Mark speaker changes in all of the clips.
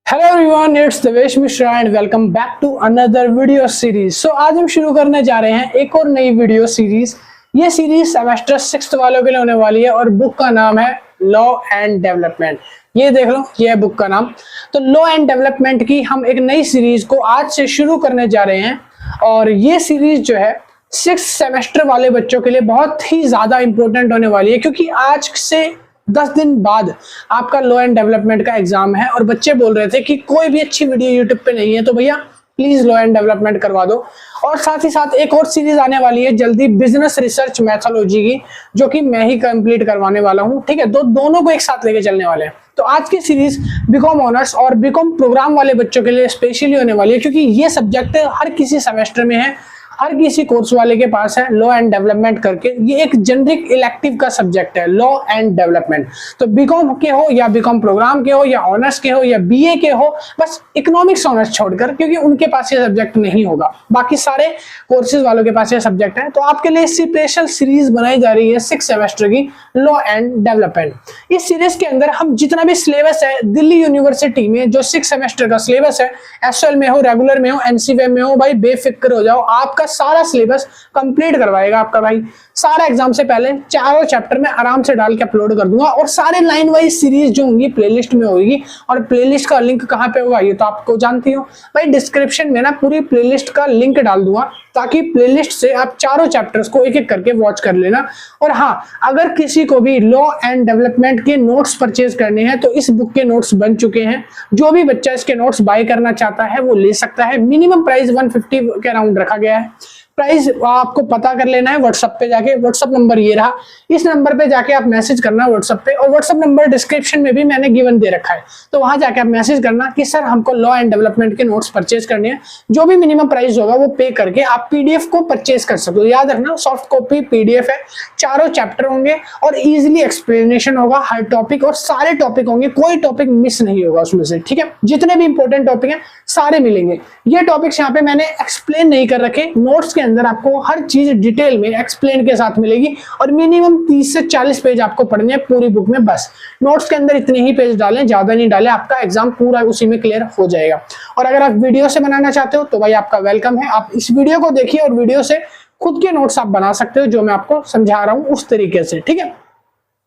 Speaker 1: Hello everyone, it's Devesh Mishra and welcome back to another video series. So आज हम शुरू करने जा रहे हैं एक और नई वीडियो सीरीज। ये सीरीज सेमेस्टर 6 वालों के लिए होने वाली है और बुक का नाम है लॉ एंड डेवलपमेंट। ये देख लो, ये है बुक का नाम। तो लॉ एंड डेवलपमेंट की हम एक नई सीरीज को आज से शुरू करने जा रहे हैं और ये सीरीज जो है 6 सेमेस्टर वाले बच्चों के लिए बहुत ही ज्यादा इंपॉर्टेंट होने वाली है, क्योंकि आज से 10 दिन बाद आपका लॉ एंड डेवलपमेंट का एग्जाम है और बच्चे बोल रहे थे कि कोई भी अच्छी वीडियो यूट्यूब पे नहीं है, तो भैया प्लीज लॉ एंड डेवलपमेंट करवा दो। और साथ ही साथ एक और सीरीज आने वाली है जल्दी, बिजनेस रिसर्च मैथोलॉजी की, जो कि मैं ही कंप्लीट करवाने वाला हूं। ठीक है, दोनों को एक साथ लेके चलने वाले हैं। तो आज की सीरीज बीकॉम ऑनर्स और बीकॉम प्रोग्राम वाले बच्चों के लिए स्पेशली होने वाली है, क्योंकि ये सब्जेक्ट हर किसी सेमेस्टर में है, हर किसी कोर्स वाले के पास है लॉ एंड डेवलपमेंट करके। ये एक जेनरिक इलेक्टिव का सब्जेक्ट है, लॉ एंड डेवलपमेंट। तो बीकॉम के हो या बीकॉम प्रोग्राम के हो या ऑनर्स के हो या बीए के हो, बस इकोनॉमिक्स ऑनर्स छोड़कर, क्योंकि उनके पास ये सब्जेक्ट नहीं होगा, बाकी सारे कोर्सेज वालों के पास ये सब्जेक्ट है। तो आपके लिए स्पेशल सीरीज बनाई जा रही है 6 सेमेस्टर की लॉ एंड डेवलपमेंट। इस सीरीज के अंदर हम जितना भी सिलेबस है दिल्ली यूनिवर्सिटी में, जो 6 सेमेस्टर का सिलेबस है, एसएल में हो, रेगुलर में हो, एनसीवीएम में हो, भाई बेफिक्र हो जाओ, आपका सारा सिलेबस कंप्लीट करवाएगा आपका भाई। सारा एग्जाम से पहले चारों चैप्टर में आराम से डाल के अपलोड कर दूंगा और सारे लाइन वाइज सीरीज जो होंगी प्लेलिस्ट में होगी। और प्लेलिस्ट का लिंक कहां पे होगा ये तो आपको जानती हो भाई, डिस्क्रिप्शन में ना पूरी प्लेलिस्ट का लिंक डाल दूंगा, ताकि प्लेलिस्ट से आप चारों चैप्टर्स को एक एक करके वॉच कर लेना। और हाँ, अगर किसी को भी लॉ एंड डेवलपमेंट के नोट्स परचेज करने हैं तो इस बुक के नोट्स बन चुके हैं। जो भी बच्चा इसके नोट्स बाय करना चाहता है वो ले सकता है। मिनिमम प्राइस 150 के अराउंड रखा गया है। प्राइस आपको पता कर लेना है व्हाट्सएप पे जाके। व्हाट्सएप नंबर ये रहा, इस नंबर पे जाके आप मैसेज करना व्हाट्सएप पे, और व्हाट्सएप नंबर डिस्क्रिप्शन में भी मैंने गिवन दे रखा है, तो वहां जाके आप मैसेज करना कि सर हमको लॉ एंड डेवलपमेंट के नोट्स परचेज करने हैं। जो भी मिनिमम प्राइस होगा वो पे करके आप पीडीएफ को परचेज कर सकते हो। याद रखना, सॉफ्ट कॉपी पीडीएफ है, चारों चैप्टर होंगे और इजिली एक्सप्लेनेशन होगा हर टॉपिक, और सारे टॉपिक होंगे, कोई टॉपिक मिस नहीं होगा उसमें से। ठीक है, जितने भी इंपॉर्टेंट टॉपिक हैं सारे मिलेंगे। ये टॉपिक्स यहाँ पे मैंने एक्सप्लेन नहीं कर रखे, नोट्स के अंदर आपको हर चीज डिटेल में एक्सप्लेन के साथ मिलेगी, और मिनिमम 30 से 40 पेज आपको पढ़ने हैं पूरी बुक में। बस नोट्स के अंदर इतने ही पेज डालें, ज्यादा नहीं डालें, आपका एग्जाम पूरा उसी में क्लियर हो जाएगा। और अगर आप वीडियो से बनाना चाहते हो तो भाई आपका वेलकम है, आप इस वीडियो को देखिए और वीडियो से खुद के नोट्स आप बना सकते हो, जो मैं आपको समझा रहा हूं उस तरीके से। ठीक है,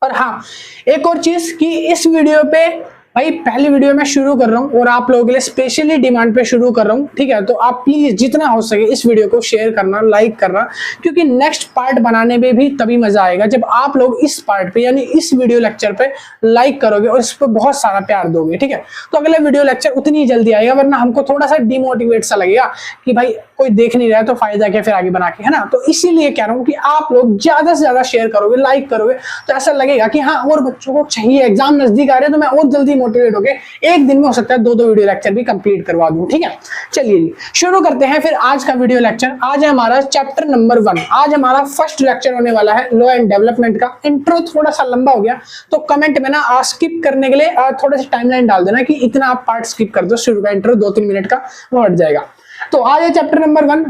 Speaker 1: और हाँ, एक और चीज कि इस वीडियो पे भाई पहली वीडियो में शुरू कर रहा हूं और आप लोगों के लिए स्पेशली डिमांड पे शुरू कर रहा हूं। ठीक है, तो आप प्लीज जितना हो सके इस वीडियो को शेयर करना, लाइक करना, क्योंकि नेक्स्ट पार्ट बनाने में भी तभी मजा आएगा जब आप लोग इस पार्ट पे यानी इस वीडियो लेक्चर पे लाइक करोगे और इस पे बहुत सारा प्यार दोगे। ठीक है, तो अगला वीडियो लेक्चर उतनी जल्दी आएगा, वरना हमको थोड़ा सा डिमोटिवेट सा लगेगा कि भाई कोई देख नहीं रहा है तो फायदा क्या फिर आगे बना के, है ना। तो इसीलिए कह रहा हूँ कि आप लोग ज्यादा से ज्यादा शेयर करोगे, लाइक करोगे, तो ऐसा लगेगा कि हाँ और बच्चों को चाहिए, एग्जाम नजदीक आ रहे हैं तो मैं और जल्दी मोटिवेट हो गए, एक दिन में हो सकता है 2-2 वीडियो लेक्चर भी कंप्लीट करवा दूं। ठीक है, चलिए जी शुरू करते हैं फिर आज का वीडियो लेक्चर। आज है हमारा चैप्टर नंबर 1। आज हमारा फर्स्ट लेक्चर होने वाला है लॉ एंड डेवलपमेंट का। इंट्रो थोड़ा सा लंबा हो गया तो कमेंट में ना स्किप करने के लिए थोड़ा सा टाइमलाइन डाल देना कि इतना आप पार्ट स्किप कर दो, शुरू का इंट्रो 2-3 मिनट का वो हट जाएगा। तो आज है chapter number 1,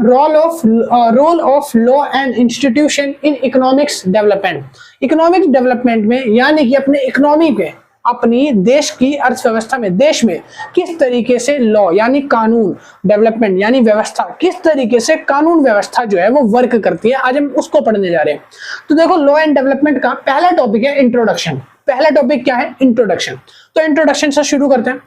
Speaker 1: role of law and institution in economics development. Economics development में यानी कि अपने इकोनॉमी पे, अपनी देश की अर्थव्यवस्था में, देश में किस तरीके से लॉ यानी कानून, डेवलपमेंट यानी व्यवस्था, किस तरीके से कानून व्यवस्था जो है वो वर्क करती है, आज हम उसको पढ़ने जा रहे हैं। तो देखो, लॉ एंड डेवलपमेंट का पहला टॉपिक है इंट्रोडक्शन। पहला टॉपिक क्या है? इंट्रोडक्शन। तो इंट्रोडक्शन से शुरू करते हैं।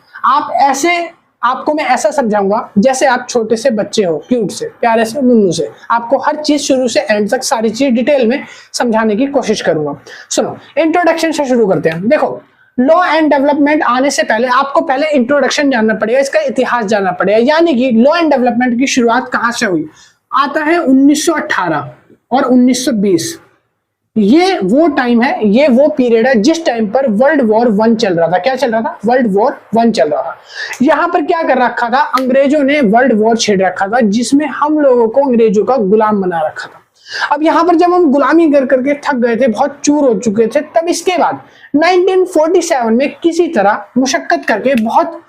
Speaker 1: आपको मैं ऐसा समझाऊंगा जैसे आप छोटे से बच्चे हो, क्यूट से, प्यारे से, मुन्नू से। आपको हर चीज शुरू से एंड तक सारी चीज डिटेल में समझाने की कोशिश करूंगा। सुनो, इंट्रोडक्शन से शुरू करते हैं। देखो, लॉ एंड डेवलपमेंट आने से पहले आपको पहले इंट्रोडक्शन जानना पड़ेगा, इसका इतिहास जानना पड़ेगा। यानी कि लॉ एंड डेवलपमेंट की शुरुआत कहां से हुई? आता है 1918 और 1920। ये वो टाइम है, ये वो पीरियड है जिस टाइम पर वर्ल्ड वॉर 1 चल रहा था। क्या चल रहा था? वर्ल्ड वॉर 1 चल रहा था। यहाँ पर क्या कर रखा था? अंग्रेजों ने वर्ल्ड वॉर छेड़ रखा था, जिसमें हम लोगों को अंग्रेजों का गुलाम बना रखा था। अब यहाँ पर जब हम गुलामी कर करके थक गए थे, बहुत चूर हो चुके थे, तब इसके बाद 1947 में किसी तरह मुशक्कत करके, बहुत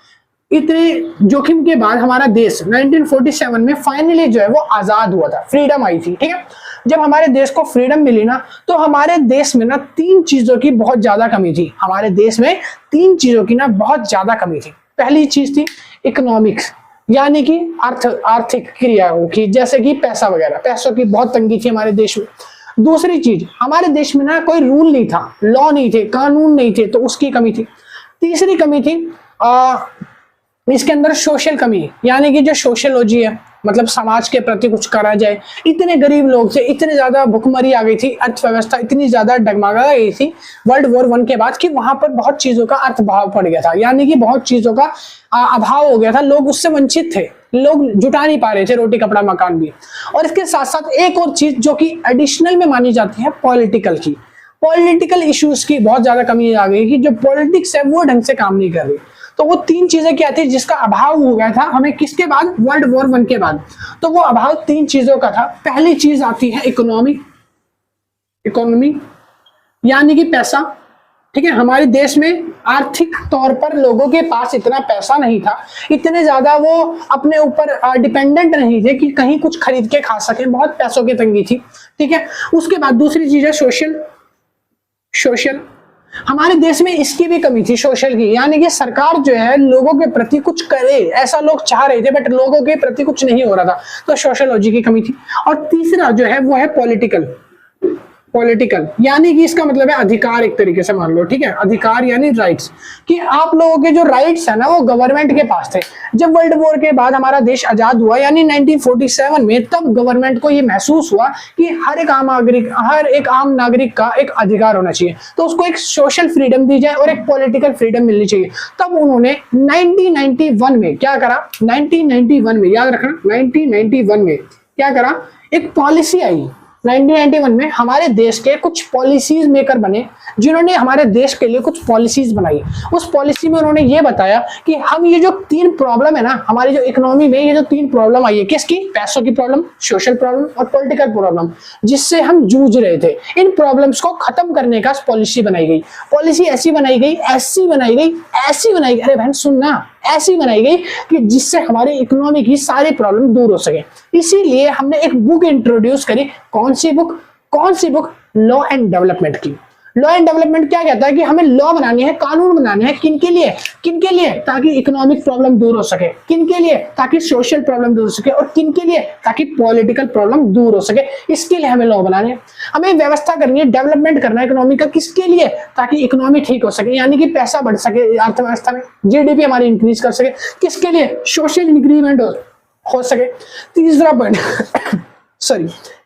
Speaker 1: इतने जोखिम के बाद हमारा देश 1947 में फाइनली जो है वो आजाद हुआ था, फ्रीडम आई थी। ठीक है, जब हमारे देश को फ्रीडम मिली ना, तो हमारे देश में ना 3 चीजों की बहुत ज्यादा कमी थी। हमारे देश में 3 चीजों की ना बहुत ज्यादा कमी थी। पहली चीज थी इकोनॉमिक्स, यानी कि आर्थिक क्रियाओं की, जैसे कि पैसा वगैरह, पैसों की बहुत तंगी थी हमारे देश में। दूसरी चीज, हमारे देश में ना कोई रूल नहीं था, लॉ नहीं थे, कानून नहीं थे, तो उसकी कमी थी। तीसरी कमी थी इसके अंदर सोशल कमी, यानी कि जो सोशियोलॉजी है, मतलब समाज के प्रति कुछ करा जाए। इतने गरीब लोग थे, इतने ज्यादा भुखमरी आ गई थी, अर्थव्यवस्था इतनी ज्यादा डगमगा गई थी वर्ल्ड वॉर 1 के बाद कि वहां पर बहुत चीजों का अर्थभाव पड़ गया था, यानी कि बहुत चीजों का अभाव हो गया था, लोग उससे वंचित थे, लोग जुटा नहीं पा रहे थे रोटी कपड़ा मकान भी। और इसके साथ साथ एक और चीज जो कि एडिशनल में मानी जाती है, पॉलिटिकल की, पॉलिटिकल इश्यूज की बहुत ज्यादा कमी आ गई कि जो पॉलिटिक्स है वो ढंग से काम नहीं कर रही। तो वो तीन चीजें क्या थी जिसका अभाव हो गया था हमें किसके बाद, वर्ल्ड वॉर 1 के बाद। तो वो अभाव तीन चीजों का था। पहली चीज आती है इकोनॉमी, यानी कि पैसा, ठीक है। हमारे देश में आर्थिक तौर पर लोगों के पास इतना पैसा नहीं था, इतने ज्यादा वो अपने ऊपर डिपेंडेंट नहीं थे कि कहीं कुछ खरीद के खा सके, बहुत पैसों की तंगी थी, ठीक है। उसके बाद दूसरी चीज है सोशल, हमारे देश में इसकी भी कमी थी, सोशल की, यानी कि सरकार जो है लोगों के प्रति कुछ करे ऐसा लोग चाह रहे थे, बट लोगों के प्रति कुछ नहीं हो रहा था, तो सोशियोलॉजी की कमी थी। और तीसरा जो है वो है पॉलिटिकल, यानी कि इसका मतलब है अधिकार, एक तरीके से मान लो, ठीक है, अधिकार यानी राइट्स, कि आप लोगों के जो राइट्स है ना वो गवर्नमेंट के पास थे। जब वर्ल्ड वॉर के बाद हमारा देश आजाद हुआ, यानी 1947 में, तब गवर्नमेंट को ये महसूस हुआ कि हर एक आम नागरिक का एक अधिकार होना चाहिए, तो उसको एक सोशल फ्रीडम दी जाए और एक पॉलिटिकल फ्रीडम मिलनी चाहिए। तब उन्होंने 1991 में क्या करा, 1991 में, याद रखना, 1991 में क्या करा, एक पॉलिसी आई। 1991 में हमारे देश के कुछ पॉलिसीज मेकर बने जिन्होंने हमारे देश के लिए कुछ पॉलिसीज बनाई। उस पॉलिसी में उन्होंने ये बताया कि हम ये जो तीन प्रॉब्लम है ना हमारी जो इकोनॉमी में, ये जो तीन प्रॉब्लम आई है, किसकी, पैसों की प्रॉब्लम, सोशल प्रॉब्लम और पॉलिटिकल प्रॉब्लम, जिससे हम जूझ रहे थे, इन प्रॉब्लम्स को खत्म करने का पॉलिसी बनाई गई। पॉलिसी ऐसी बनाई गई, अरे बहन सुनना, ऐसी बनाई गई कि जिससे हमारी इकोनॉमी की सारी प्रॉब्लम दूर हो सके। इसीलिए हमने एक बुक इंट्रोड्यूस करी। कौन सी बुक? लॉ एंड डेवलपमेंट की। लॉ एंड डेवलपमेंट क्या कहता है कि हमें लॉ बनानी है, कानून बनाने हैं, किनके लिए, ताकि इकोनॉमिक प्रॉब्लम दूर हो सके, किनके लिए, ताकि सोशल प्रॉब्लम दूर हो सके, और किनके लिए, ताकि पॉलिटिकल प्रॉब्लम दूर हो सके। इसके लिए हमें लॉ बनाने हैं, हमें व्यवस्था करनी है, डेवलपमेंट करना है इकोनॉमी का, किसके लिए, ताकि इकोनॉमी ठीक हो सके, यानी कि पैसा बढ़ सके अर्थव्यवस्था में, जीडीपी हमारी इंक्रीज कर सके, किसके लिए, सोशल इंक्रीमेंट हो सके। तीसरा पॉइंट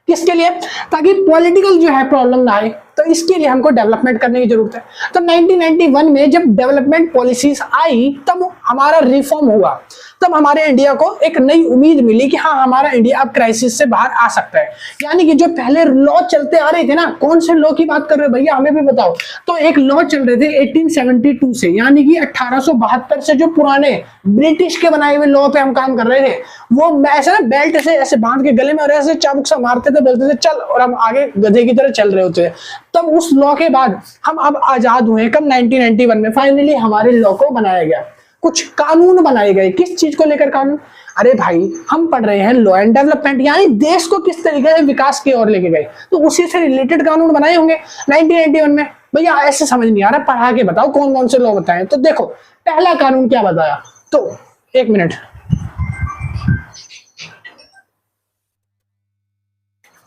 Speaker 1: किसके लिए, ताकि पॉलिटिकल जो है प्रॉब्लम ना आए, तो इसके लिए हमको डेवलपमेंट करने की जरूरत है। तो 1991 में जब डेवलपमेंट पॉलिसीज आई, तब हमारा रिफॉर्म हुआ, तब हमारे इंडिया को एक नई उम्मीद मिली कि हाँ हमारा इंडिया अब क्राइसिस से बाहर आ सकता है। यानी कि जो पहले लॉ चलते आ रहे थे ना, कौन से लॉ की बात कर रहे हो भैया, हमें भी बताओ। तो एक लॉ चल रहे थे 1872 से, यानी कि 1872 से, जो पुराने ब्रिटिश के बनाए हुए लॉ पे हम काम कर रहे थे। वो ऐसे ना बेल्ट से ऐसे बांध के गले में और ऐसे चाबुक से मारते थे, बोलते थे चल, और हम आगे गधे की तरह चल रहे होते थे। तब उस लॉ के बाद हम अब आजाद हुए, कब, 1991 में फाइनली हमारे लॉ को बनाया गया, कुछ कानून बनाए गए। किस चीज को लेकर कानून? अरे भाई हम पढ़ रहे हैं लॉ एंड डेवलपमेंट, यानी देश को किस तरीके से विकास की ओर लेके गए, तो उसी से रिलेटेड कानून बनाए होंगे 1991 में। भैया ऐसे समझ नहीं आ रहा, पढ़ा के बताओ कौन कौन से लॉ बताए। तो देखो पहला कानून क्या बताया, तो एक मिनट,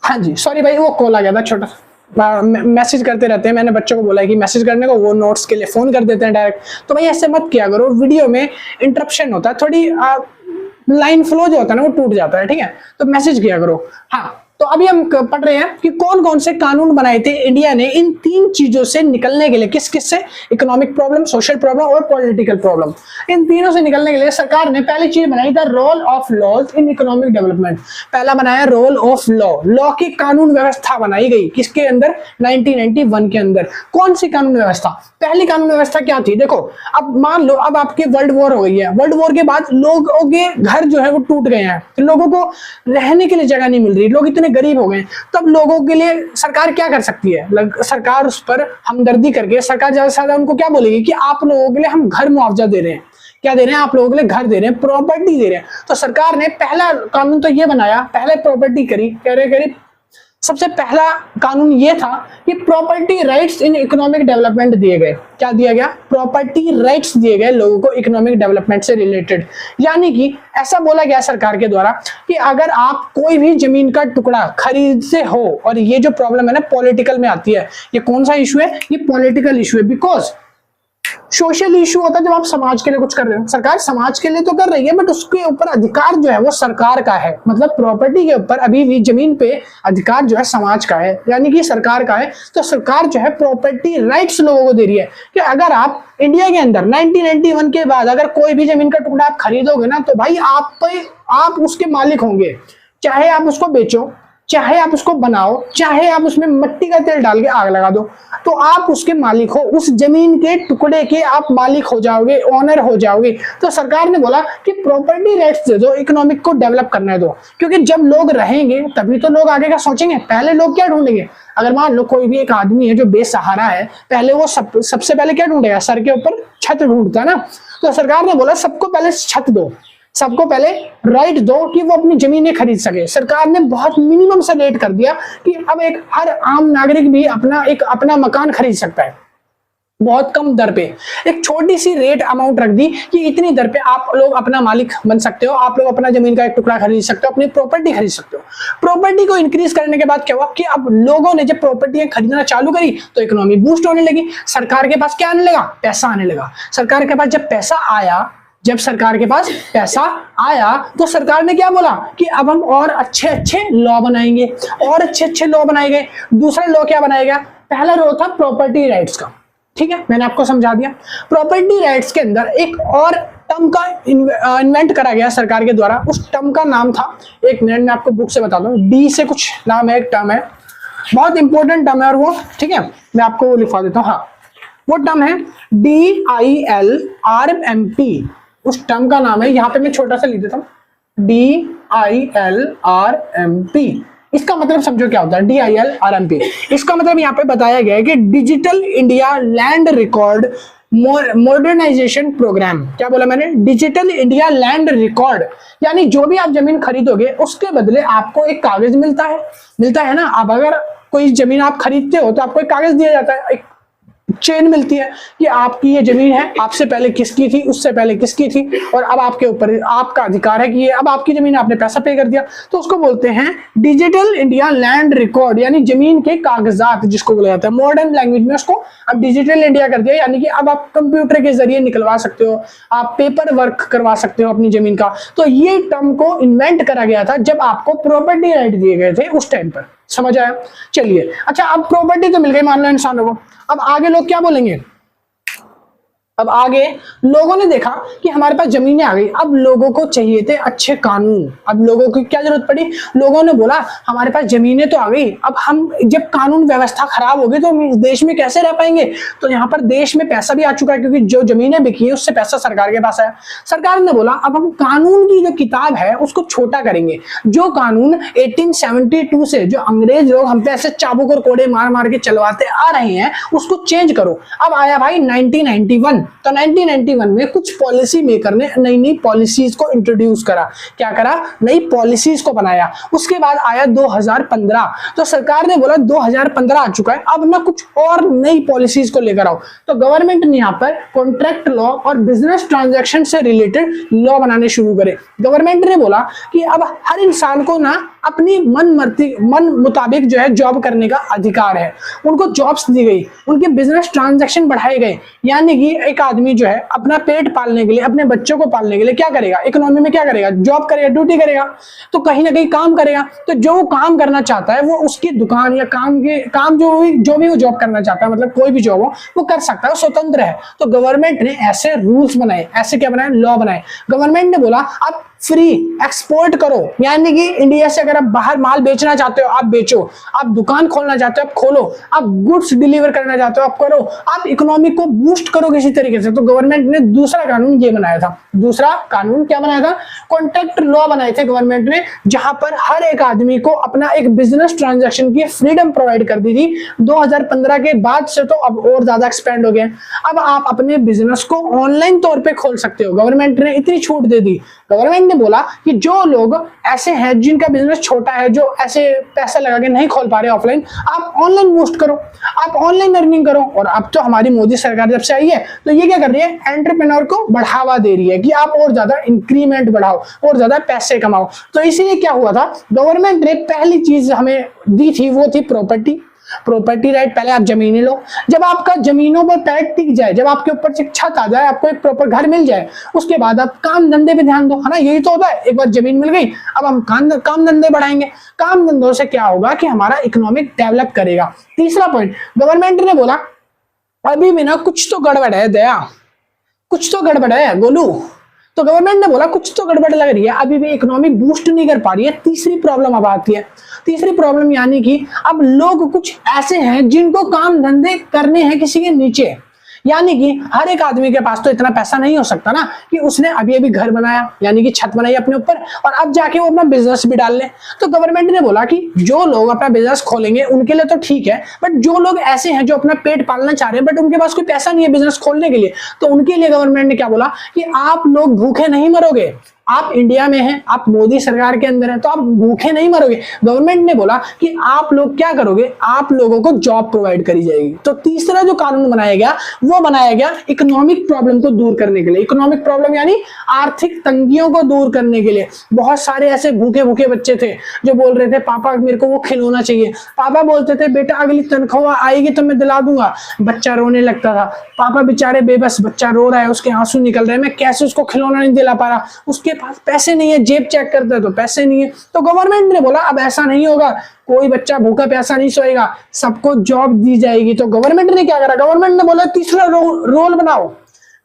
Speaker 1: हाँ जी सॉरी भाई, वो कॉल आ गया था छोटा, मैसेज करते रहते हैं, मैंने बच्चों को बोला है कि मैसेज करने को, वो नोट्स के लिए फोन कर देते हैं डायरेक्ट। तो भाई ऐसे मत किया करो, वीडियो में इंटरप्शन होता है, थोड़ी लाइन फ्लो जो होता है ना वो टूट जाता है, ठीक है, तो मैसेज किया करो। हाँ, तो अभी हम पढ़ रहे हैं कि कौन कौन से कानून बनाए थे इंडिया ने इन तीन चीजों से निकलने के लिए। किस किस से? इकोनॉमिक प्रॉब्लम, सोशल प्रॉब्लम और पॉलिटिकल प्रॉब्लम। इन तीनों से निकलने के लिए सरकार ने पहली चीज बनाई था role of laws in economic development. पहला बनाया रोल ऑफ लॉ, लॉ की कानून व्यवस्था बनाई गई, किसके अंदर, 1991 के अंदर। कौन सी कानून व्यवस्था? पहली कानून व्यवस्था क्या थी, देखो अब मान लो अब आपकी वर्ल्ड वॉर हो गई है, वर्ल्ड वॉर के बाद लोगों के घर जो है वो टूट गए हैं, तो लोगों को रहने के लिए जगह नहीं मिल रही, लोग इतने गरीब हो गए। तब लोगों के लिए सरकार क्या कर सकती है, सरकार उस पर हमदर्दी करके सरकार ज्यादा से ज्यादा उनको क्या बोलेगी कि आप लोगों के लिए हम घर मुआवजा दे रहे हैं। क्या दे रहे हैं? आप लोगों के लिए घर दे रहे हैं, प्रॉपर्टी दे रहे हैं। तो सरकार ने पहला कानून तो ये बनाया, पहले प्रॉपर्टी करी, कह रहे करीब सबसे पहला कानून ये था कि प्रॉपर्टी राइट्स इन इकोनॉमिक डेवलपमेंट दिए गए। क्या दिया गया? प्रॉपर्टी राइट्स दिए गए लोगों को इकोनॉमिक डेवलपमेंट से रिलेटेड। यानी कि ऐसा बोला गया सरकार के द्वारा कि अगर आप कोई भी जमीन का टुकड़ा खरीदते हो, और ये जो प्रॉब्लम है ना पॉलिटिकल में आती है, ये कौन सा इशू है? ये पॉलिटिकल इशू है। बिकॉज सोशल इशू होता है जब आप समाज के लिए कुछ कर रहे हो। सरकार समाज के लिए तो कर रही है, बट उसके ऊपर अधिकार जो है वो सरकार का है। मतलब प्रॉपर्टी के ऊपर अभी भी जमीन पे अधिकार जो है समाज का है, यानी कि सरकार का है। तो सरकार जो है प्रॉपर्टी राइट्स लोगों को दे रही है कि अगर आप इंडिया के अंदर 1991 के बाद अगर कोई भी जमीन का टुकड़ा आप खरीदोगे ना, तो भाई आप उसके मालिक होंगे। चाहे आप उसको बेचो, चाहे आप उसको बनाओ, चाहे आप उसमें मिट्टी का तेल डाल के आग लगा दो, तो आप उसके मालिक हो। उस जमीन के टुकड़े के आप मालिक हो जाओगे, ओनर हो जाओगे। तो सरकार ने बोला कि प्रॉपर्टी राइट्स दे दो, इकोनॉमिक को डेवलप करने दो, क्योंकि जब लोग रहेंगे तभी तो लोग आगे का सोचेंगे। पहले लोग क्या ढूंढेंगे? अगर मान लो कोई भी एक आदमी है जो बेसहारा है, पहले वो सबसे पहले क्या ढूंढेगा? सर के ऊपर छत ढूंढता है ना। तो सरकार ने बोला सबको पहले छत दो, सबको पहले राइट दो कि वो अपनी जमीनें खरीद सके। सरकार ने बहुत मिनिमम से रेट कर दिया कि अब एक हर आम नागरिक भी अपना मकान खरीद सकता है, बहुत कम दर पे। एक छोटी सी रेट अमाउंट रख दी कि इतनी दर पे आप लोग अपना मालिक बन सकते हो, आप लोग अपना जमीन का एक टुकड़ा खरीद सकते हो, अपनी प्रॉपर्टी खरीद सकते हो। प्रॉपर्टी को इंक्रीज करने के बाद क्या हुआ कि अब लोगों ने जब प्रॉपर्टियां खरीदना चालू करी तो इकोनॉमी बूस्ट होने लगी। सरकार के पास क्या आने लगा? पैसा आने लगा। सरकार के पास जब सरकार के पास पैसा आया तो सरकार ने क्या बोला कि अब हम और अच्छे अच्छे लॉ बनाएंगे, और अच्छे अच्छे लॉ बनाए गए। दूसरा लॉ क्या बनाया गया? पहला लॉ था प्रॉपर्टी राइट्स का। ठीक है, मैंने आपको समझा दिया। प्रॉपर्टी राइट्स के अंदर एक और टर्म का इन्वेंट करा गया सरकार के द्वारा। उस टर्म का नाम था, एक मिनट में आपको बुक से बताता हूँ, डी से कुछ नाम है, एक टर्म है, बहुत इंपॉर्टेंट टर्म है और वो, ठीक है, मैं आपको वो लिखवा देता हूँ। हाँ, वो टर्म है DILRMP। उस टर्म का नाम है, यहां पे मैं छोटा सा लिख देता हूं, DILRMP। इसका मतलब समझो क्या होता है DILRMP। इसका मतलब यहां पे बताया गया है कि digital India land record modernisation programme. क्या बोला मैंने? Digital India land record. यानी जो भी आप जमीन खरीदोगे उसके बदले आपको एक कागज मिलता है ना। अब अगर कोई जमीन आप खरीदते हो तो आपको एक कागज दिया जाता है, एक चेन मिलती है कि आपकी ये जमीन है, आपसे पहले किसकी थी, उससे पहले किसकी थी, और अब आपके ऊपर आपका अधिकार है कि ये अब आपकी जमीन, आपने पैसा पे कर दिया। तो उसको बोलते हैं डिजिटल इंडिया लैंड रिकॉर्ड, यानी जमीन के कागजात जिसको बोला जाता है। मॉडर्न लैंग्वेज में उसको अब डिजिटल इंडिया कर दिया, यानी कि अब आप कंप्यूटर के जरिए निकलवा सकते हो, आप पेपर वर्क करवा सकते हो अपनी जमीन का। तो ये टर्म को इन्वेंट करा गया था जब आपको प्रॉपर्टी राइट दिए गए थे उस टाइम पर। समझ आया? चलिए, अच्छा, अब प्रॉपर्टी तो मिल गई मान लो इंसानों को। अब आगे लोग क्या बोलेंगे? अब आगे लोगों ने देखा कि हमारे पास जमीनें आ गई, अब लोगों को चाहिए थे अच्छे कानून। अब लोगों की क्या जरूरत पड़ी? लोगों ने बोला हमारे पास जमीनें तो आ गई, अब हम जब कानून व्यवस्था खराब होगी तो हम इस देश में कैसे रह पाएंगे? तो यहाँ पर देश में पैसा भी आ चुका है, क्योंकि जो जमीनें बिकी है उससे पैसा सरकार के पास है। सरकार ने बोला अब हम कानून की जो किताब है उसको छोटा करेंगे। जो कानून 1872 से जो अंग्रेज लोग हम पे ऐसे चाबुक और कोड़े मार मार के चलवाते आ रहे हैं उसको चेंज करो। अब आया भाई 1991। तो 1991 में कुछ पॉलिसी मेकर ने नई नई पॉलिसीज को इंट्रोड्यूस करा। क्या करा? नई पॉलिसीज को बनाया। उसके बाद आया 2015। तो सरकार ने बोला 2015 आ चुका है, अब ना कुछ और नई पॉलिसीज को लेकर आओ। तो गवर्नमेंट ने यहाँ पर कॉन्ट्रैक्ट लॉ और बिजनेस ट्रांजैक्शन से रिलेटेड लॉ बनाने शुरू करे। गवर्नमेंट ने बोला कि अब हर इंसान को ना अपनी मन मुताबिक जो है जॉब करने का अधिकार है। उनको जॉब्स दी गई, उनके बिजनेस ट्रांजैक्शन बढ़ाए गए। यानी कि एक आदमी जो है अपना पेट पालने के लिए, अपने बच्चों को पालने के लिए क्या करेगा? इकोनॉमी में क्या करेगा? जॉब करेगा, ड्यूटी करेगा, तो कहीं ना कहीं काम करेगा। तो जो काम करना चाहता है वो उसकी दुकान या काम जो भी वो जॉब करना चाहता है, मतलब कोई भी जॉब हो वो कर सकता है, स्वतंत्र है। तो गवर्नमेंट ने ऐसे रूल्स बनाए, ऐसे क्या बनाए? लॉ बनाए। गवर्नमेंट ने बोला अब फ्री एक्सपोर्ट करो, यानी कि इंडिया से अगर आप बाहर माल बेचना चाहते हो आप बेचो, आप दुकान खोलना चाहते हो आप खोलो, आप गुड्स डिलीवर करना चाहते हो आप करो, आप इकोनॉमी को बूस्ट करो किसी तरीके से। तो गवर्नमेंट ने दूसरा कानून ये बनाया था। दूसरा कानून क्या बनाया था? कॉन्ट्रैक्ट लॉ बनाए थे गवर्नमेंट ने, जहां पर हर एक आदमी को अपना एक बिजनेस ट्रांजैक्शन की फ्रीडम प्रोवाइड कर दी थी। 2015 के बाद से तो अब और ज्यादा एक्सपेंड हो गया। अब आप अपने बिजनेस को ऑनलाइन तौर पर खोल सकते हो। गवर्नमेंट ने इतनी छूट दे दी। गवर्नमेंट ने बोला कि जो लोग ऐसे हैं जिनका बिजनेस छोटा है, जो ऐसे पैसा लगा के नहीं खोल पा रहे ऑफलाइन, आप ऑनलाइन बूस्ट करो, आप ऑनलाइन अर्निंग करो। और अब तो हमारी मोदी सरकार जब से आई है तो ये क्या कर रही है, एंटरप्रेन्योर को बढ़ावा दे रही है कि आप और ज्यादा इंक्रीमेंट बढ़ाओ और ज्यादा पैसे कमाओ। तो इसीलिए क्या हुआ था, गवर्नमेंट ने पहली चीज हमें दी थी वो थी प्रॉपर्टी राइट। पहले आप जमीनें लो, जब आपका जमीनों पर पैर टिक जाए, जब आपके ऊपर से छत आ जाए, आपको एक प्रॉपर घर मिल जाए, उसके बाद आप काम धंधे पे ध्यान दो, है ना। यही तो होता है, एक बार जमीन मिल गई अब हम काम धंधे बढ़ाएंगे। काम धंधों से क्या होगा कि हमारा इकोनॉमिक डेवलप करेगा। तीसरा पॉइंट, गवर्नमेंट ने बोला अभी भी ना कुछ तो गड़बड़ है दया, कुछ तो गड़बड़ है गोलू। तो गवर्नमेंट ने बोला कुछ तो गड़बड़ लग रही है, अभी भी इकोनॉमिक बूस्ट नहीं कर पा रही है। तीसरी प्रॉब्लम अब आती है, तीसरी प्रॉब्लम यानी कि अब लोग कुछ ऐसे हैं जिनको काम धंधे करने हैं किसी के नीचे, यानी कि हर एक आदमी के पास तो इतना पैसा नहीं हो सकता ना कि उसने अभी अभी घर बनाया, यानी कि छत बनाई अपने ऊपर और अब जाके वो अपना बिजनेस भी डाल ले। तो गवर्नमेंट ने बोला कि जो लोग अपना बिजनेस खोलेंगे उनके लिए तो ठीक है, बट जो लोग ऐसे हैं जो अपना पेट पालना चाह रहे हैं बट उनके पास कोई पैसा नहीं है बिजनेस खोलने के लिए, तो उनके लिए गवर्नमेंट ने क्या बोला कि आप लोग भूखे नहीं मरोगे। आप इंडिया में हैं, आप मोदी सरकार के अंदर हैं, तो आप भूखे नहीं मरोगे। गवर्नमेंट ने बोला कि आप लोग क्या करोगे, आप लोगों को जॉब प्रोवाइड करी जाएगी। तो तीसरा जो कानून बनाया गया वो बनाया गया इकोनॉमिक प्रॉब्लम को दूर करने के लिए। इकोनॉमिक प्रॉब्लम यानी आर्थिक तंगियों को दूर करने के लिए। बहुत सारे ऐसे भूखे भूखे बच्चे थे जो बोल रहे थे पापा मेरे को वो खिलौना चाहिए, पापा बोलते थे बेटा अगली तनख्वाह आएगी तो मैं दिला दूंगा, बच्चा रोने लगता था। पापा बेचारे बेबस, बच्चा रो रहा है, उसके आंसू निकल रहे हैं, मैं कैसे उसको खिलौना नहीं दिला पा रहा, उसके पास पैसे नहीं है, जेब चेक करता है तो पैसे नहीं है। तो गवर्नमेंट ने बोला अब ऐसा नहीं होगा, कोई बच्चा भूखा प्यासा नहीं सोएगा, सबको जॉब दी जाएगी। तो गवर्नमेंट ने क्या करा, गवर्नमेंट ने बोला तीसरा रोल बनाओ।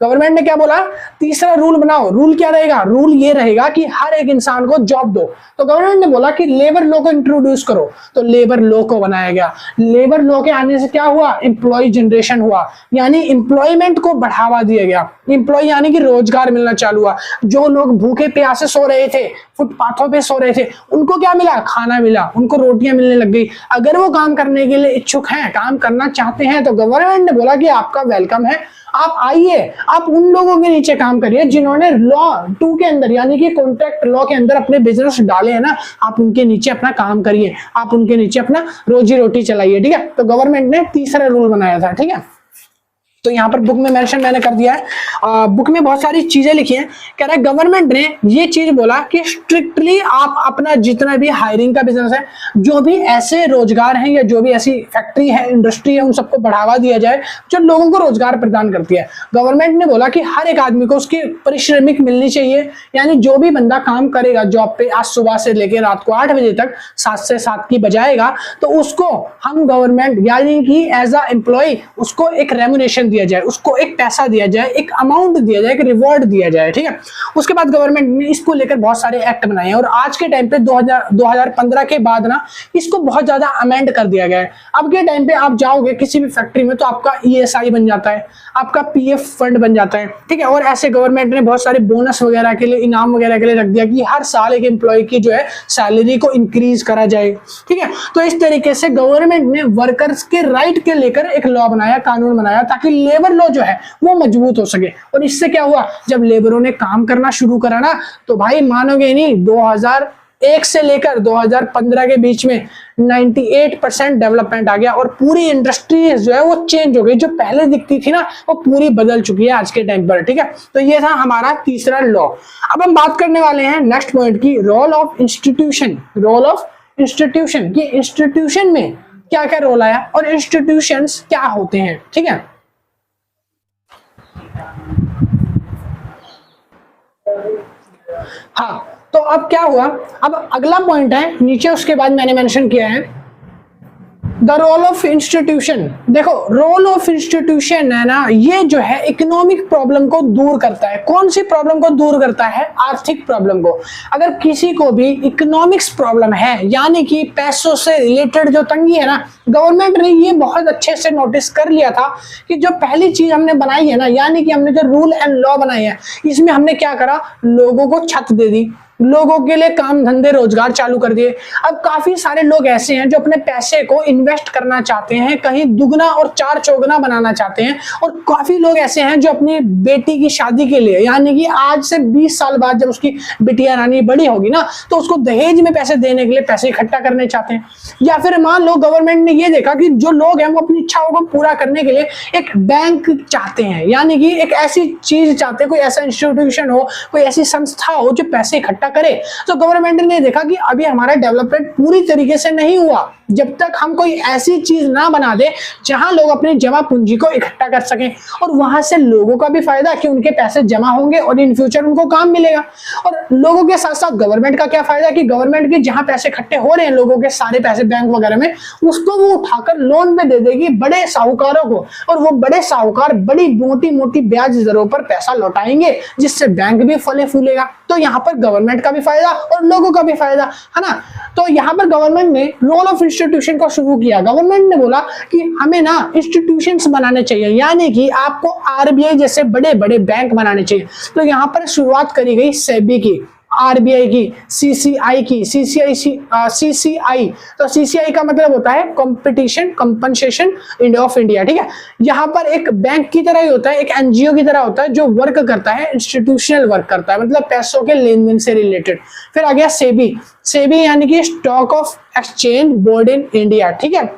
Speaker 1: गवर्नमेंट ने क्या बोला, तीसरा रूल बनाओ। रूल क्या रहेगा, रूल ये रहेगा कि हर एक इंसान को जॉब दो। तो गवर्नमेंट ने बोला कि लेबर लॉ को इंट्रोड्यूस करो, तो लेबर लॉ को बनाया गया। लेबर लॉ के आने से क्या हुआ, एम्प्लॉय जनरेशन हुआ, यानी एम्प्लॉयमेंट को बढ़ावा दिया गया। एम्प्लॉय यानी कि रोजगार मिलना चालू हुआ। जो लोग भूखे प्यासे सो रहे थे, फुटपाथों पे सो रहे थे, उनको क्या मिला, खाना मिला, उनको रोटियां मिलने लग गई। अगर वो काम करने के लिए इच्छुक हैं, काम करना चाहते हैं, तो गवर्नमेंट ने बोला कि आपका वेलकम है, आप आइए, आप उन लोगों के नीचे काम करिए जिन्होंने लॉ 2 के अंदर यानी कि कॉन्ट्रैक्ट लॉ के अंदर अपने बिजनेस डाले हैं ना, आप उनके नीचे अपना काम करिए, आप उनके नीचे अपना रोजी रोटी चलाइए। ठीक है, तो गवर्नमेंट ने तीसरा रूल बनाया था। ठीक है, तो यहाँ पर बुक में मेंशन मैंने कर दिया है। बुक में बहुत सारी चीजें लिखी हैं। कह रहा है गवर्नमेंट ने ये चीज बोला कि स्ट्रिक्टली आप अपना जितना भी हायरिंग का बिजनेस है, जो भी ऐसे रोजगार हैं या जो भी ऐसी फैक्ट्री है, इंडस्ट्री है, उन सबको बढ़ावा दिया जाए जो लोगों को रोजगार प्रदान करती है। गवर्नमेंट ने बोला कि हर एक आदमी को उसकी पारिश्रमिक मिलनी चाहिए, यानी जो भी बंदा काम करेगा जॉब पे, आज सुबह से लेकर रात को 8 बजे तक 7 से 7 की बजाएगा, तो उसको हम गवर्नमेंट यानी कि एज अ एम्प्लॉय उसको एक रेम्युनेशन दिया जाए, उसको एक पैसा दिया जाए, एक अमाउंट दिया जाए, एक रिवॉर्ड दिया जाए। ठीक है, उसके बाद गवर्नमेंट ने इसको लेकर बहुत सारे एक्ट बनाए हैं और आज के टाइम पे 2015 के बाद ना इसको बहुत ज्यादा अमेंड कर दिया गया है। अब के टाइम पे आप जाओगे किसी भी फैक्ट्री में तो आपका ESI बन जाता है, आपका PF फंड बन जाता है। ठीक है, और ऐसे गवर्नमेंट ने बहुत सारे बोनस वगैरह के लिए, इनाम वगैरह के लिए रख दिया कि हर साल एक एम्प्लॉय की जो है सैलरी को इंक्रीज करा जाए। ठीक है, तो इस तरीके से गवर्नमेंट ने वर्कर्स के राइट के लेकर एक लॉ बनाया, कानून बनाया, ताकि लेबर लॉ जो है वो मजबूत हो सके। और इससे क्या हुआ, जब लेबरों ने काम करना शुरू करा ना, तो भाई मानोगे नहीं, 2001 से लेकर 2015 के बीच में 98% डेवलपमेंट आ गया और पूरी इंडस्ट्री जो है वो चेंज हो गई। जो पहले दिखती थी ना वो पूरी बदल चुकी है आज के टाइम पर। ठीक है, तो ये था हमारा तीसरा लॉ। अब हम बात करने वाले हैं नेक्स्ट पॉइंट की, role of institution. Role of institution की, इंस्टीट्यूशन में क्या क्या रोल आया और इंस्टीट्यूशंस क्या होते हैं। ठीक है, हाँ, तो अब क्या हुआ, अब अगला पॉइंट है नीचे, उसके बाद मैंने मेंशन किया है द रोल ऑफ इंस्टीट्यूशन। देखो, रोल ऑफ इंस्टीट्यूशन है ना, ये जो है इकोनॉमिक प्रॉब्लम को दूर करता है। कौन सी प्रॉब्लम को दूर करता है, आर्थिक प्रॉब्लम को। अगर किसी को भी इकोनॉमिक्स प्रॉब्लम है, यानी कि पैसों से रिलेटेड जो तंगी है ना, गवर्नमेंट ने ये बहुत अच्छे से नोटिस कर लिया था कि जो पहली चीज हमने बनाई है ना, यानी कि हमने जो रूल एंड लॉ बनाए हैं, इसमें हमने क्या करा, लोगों को छत दे दी, लोगों के लिए काम धंधे रोजगार चालू कर दिए। अब काफी सारे लोग ऐसे हैं जो अपने पैसे को इन्वेस्ट करना चाहते हैं, कहीं दुगना और चार चौगुना बनाना चाहते हैं, और काफी लोग ऐसे हैं जो अपनी बेटी की शादी के लिए, यानी कि आज से 20 साल बाद जब उसकी बिटिया रानी बड़ी होगी ना, तो उसको दहेज में पैसे देने के लिए पैसे इकट्ठा करने चाहते हैं। या फिर मान लो गवर्नमेंट ने ये देखा कि जो लोग हैं वो अपनी इच्छाओं को पूरा करने के लिए एक बैंक चाहते हैं, यानी कि एक ऐसी चीज चाहते हैं, कोई ऐसा इंस्टीट्यूशन हो, कोई ऐसी संस्था हो जो पैसे इकट्ठा करे। तो गवर्नमेंट ने देखा कि अभी हमारा डेवलपमेंट पूरी तरीके से नहीं हुआ जब तक हम कोई ऐसी चीज ना बना दे जहां लोग अपनी जमा पूंजी को इकट्ठा कर सकें, और वहां से लोगों का भी फायदा कि उनके पैसे जमा होंगे और इन फ्यूचर उनको काम मिलेगा। और लोगों के साथ साथ गवर्नमेंट का क्या फायदा कि गवर्नमेंट के जहां पैसे इकट्ठे हो रहे हैं लोगों के सारे पैसे बैंक वगैरह में, उसको वो उठाकर लोन में दे देगी बड़े साहूकारों को, और वो बड़े साहूकार बड़ी मोटी मोटी ब्याज दरों पर पैसा लौटाएंगे, जिससे बैंक भी फले फूलेगा। तो यहाँ पर गवर्नमेंट का भी फायदा और लोगों का भी फायदा है ना। तो यहाँ पर गवर्नमेंट ने रोल ऑफ इंस्टीट्यूशन को शुरू किया। गवर्नमेंट ने बोला कि हमें ना इंस्टीट्यूशंस बनाने चाहिए, यानी कि आपको आरबीआई जैसे बड़े बड़े बैंक बनाने चाहिए। तो यहाँ पर शुरुआत करी गई सेबी की, आरबीआई की, सीसीआई की, सीसीआई। तो सीसीआई का मतलब होता है कंपटीशन कंपनसेशन ऑफ इंडिया, ठीक है। यहाँ पर एक बैंक की तरह ही होता है, एक एनजीओ की तरह होता है जो वर्क करता है, इंस्टीट्यूशनल वर्क करता है, मतलब पैसों के लेन देन से रिलेटेड। फिर आ गया सेबी। सेबी यानी कि stock of exchange board in India, ठीक है।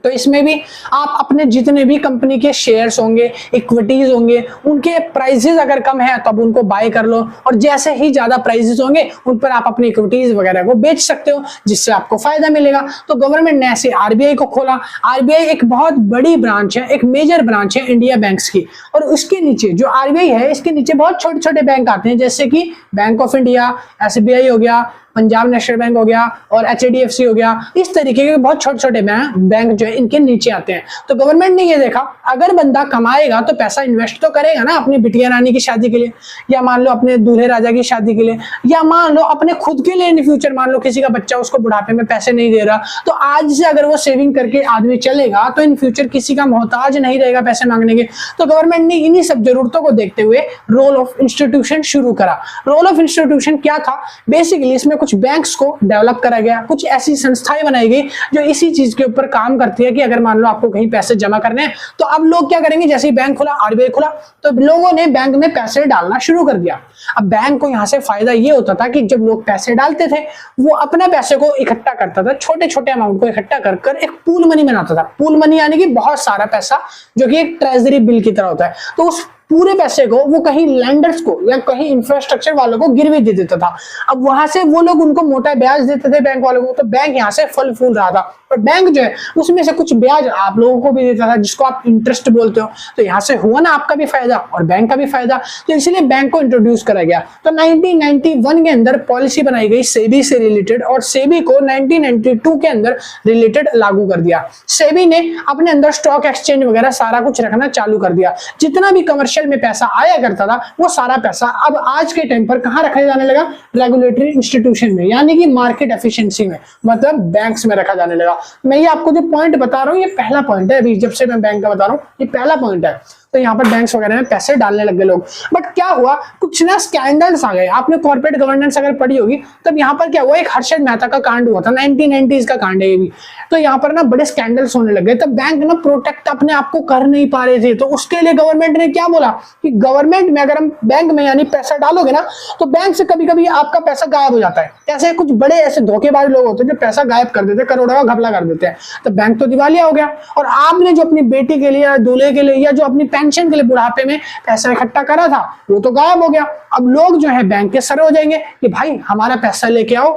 Speaker 1: तो इसमें भी आप अपने जितने भी कंपनी के शेयर्स होंगे, इक्विटीज होंगे, उनके प्राइसेस अगर कम है तब उनको बाय कर लो, और जैसे ही ज्यादा प्राइसेस होंगे उन पर आप अपनी इक्विटीज वगैरह को बेच सकते हो, जिससे आपको फायदा मिलेगा। तो गवर्नमेंट ने ऐसे आरबीआई को खोला। आरबीआई एक बहुत बड़ी ब्रांच है, एक मेजर ब्रांच है इंडिया बैंक्स की, और उसके नीचे जो आरबीआई है इसके नीचे बहुत छोटे छोटे बैंक आते हैं, जैसे कि बैंक ऑफ इंडिया, एसबीआई हो गया, पंजाब नेशनल बैंक हो गया, और एचडीएफसी हो गया। इस तरीके के बहुत छोटे छोटे बैंक जो है इनके नीचे आते हैं। तो गवर्नमेंट ने ये देखा अगर बंदा कमाएगा तो पैसा इन्वेस्ट तो करेगा ना अपनी बिटिया रानी की शादी के लिए, या मान लो अपने दूल्हे राजा की शादी के लिए, या मान लो अपने खुद के लिए इन फ्यूचर। मान लो किसी का बच्चा उसको बुढ़ापे में पैसे नहीं दे रहा, तो आज से अगर वो सेविंग करके आदमी चलेगा तो इन फ्यूचर किसी का मोहताज नहीं रहेगा पैसे मांगने के। तो गवर्नमेंट ने इन्हीं सब जरूरतों को देखते हुए रोल ऑफ इंस्टीट्यूशन शुरू करा। रोल ऑफ इंस्टीट्यूशन क्या था? बेसिकली इसमें कुछ बैंक्स को डेवलप करा गया, कुछ ऐसी संस्थाएं बनाई गई जो इसी चीज के ऊपर काम करती है कि अगर मान लो आपको कहीं पैसे जमा करने हैं तो अब लोग क्या करेंगे, जैसे ही बैंक खुला, आरबीआई खुला, तो लोगों ने बैंक में पैसे डालना शुरू कर दिया। अब बैंक को यहां से फायदा ये होता था कि जब लोग पैसे डालते थे वो अपने पैसे को इकट्ठा करता था, छोटे छोटे अमाउंट को इकट्ठा कर एक पूल मनी बनाता था। पूल मनी यानी कि बहुत सारा पैसा जो कि एक ट्रेजरी बिल की तरह होता है। तो उस पूरे पैसे को वो कहीं लैंडर्स को या कहीं इंफ्रास्ट्रक्चर वालों को गिरवी दे देता था। अब वहां से वो लोग उनको मोटा ब्याज देते थे बैंक वालों को, तो बैंक यहाँ से फल फूल रहा था। और बैंक जो है उसमें से कुछ ब्याज आप लोगों को भी देता था, जिसको आप इंटरेस्ट बोलते हो। तो यहाँ से हुआ ना आपका भी फायदा और बैंक का भी फायदा। तो इसलिए बैंक को इंट्रोड्यूस करा गया। तो 1991 के अंदर पॉलिसी बनाई गई सेबी से रिलेटेड, और सेबी को 1992 के अंदर रिलेटेड लागू कर दिया। सेबी ने अपने अंदर स्टॉक एक्सचेंज वगैरह सारा कुछ रखना चालू कर दिया। जितना भी कमर्शियल में पैसा आया करता था वो सारा पैसा अब आज के टाइम पर कहां रखा जाने लगा? रेगुलेटरी इंस्टीट्यूशन में, यानी कि मार्केट एफिशिएंसी में, मतलब बैंक्स में रखा जाने लगा। मैं ये आपको जो पॉइंट बता रहा हूं ये पहला पॉइंट है, अभी जब से मैं बैंक का बता रहा हूं ये पहला पॉइंट है। तो यहाँ पर बैंक्स वगैरह में पैसे डालने लग गए लोग। बट क्या हुआ, कुछ ना स्कैंडल्स आ गए। आपने कॉर्पोरेट गवर्नेंस अगर पढ़ी होगी तब यहाँ पर क्या हुआ, एक हर्षद मेहता का कांड हुआ था, 1990s का कांड है ये भी। तो यहाँ पर ना बड़े स्कैंडल्स होने लग गए, तब बैंक ना प्रोटेक्ट अपने आप को कर नहीं पा रहे थे। तो उसके लिए गवर्नमेंट ने क्या बोला कि गवर्नमेंट में अगर हम बैंक में यानी पैसा डालोगे ना तो बैंक से कभी कभी आपका पैसा गायब हो जाता है। ऐसे कुछ बड़े ऐसे धोखेबाज लोग होते हैं जो पैसा गायब कर देते, करोड़ों का घपला कर देते हैं। तो बैंक तो दिवालिया हो गया, और आपने जो अपनी बेटी के लिए, दूल्हे के लिए, या जो अपनी पेंशन के लिए बुढ़ापे में पैसा इकट्ठा करा था वो तो गायब हो गया। अब लोग जो है बैंक के सर हो जाएंगे कि भाई हमारा पैसा लेके आओ,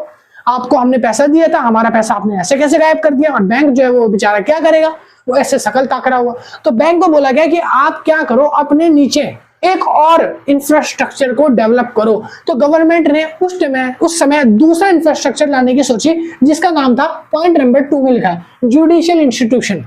Speaker 1: आपको हमने पैसा दिया था, हमारा पैसा आपने ऐसे कैसे गायब कर दिया। और बैंक जो है वो बेचारा क्या करेगा, वो ऐसे शकल ताकरा हुआ। तो बैंक को बोला गया कि आप क्या करो, अपने नीचे एक और इंफ्रास्ट्रक्चर को डेवलप करो। तो गवर्नमेंट ने उस समय दूसरा इंफ्रास्ट्रक्चर लाने की सोची, जिसका नाम था, पॉइंट नंबर 2 में लिखा है, जुडिशियल इंस्टीट्यूशन।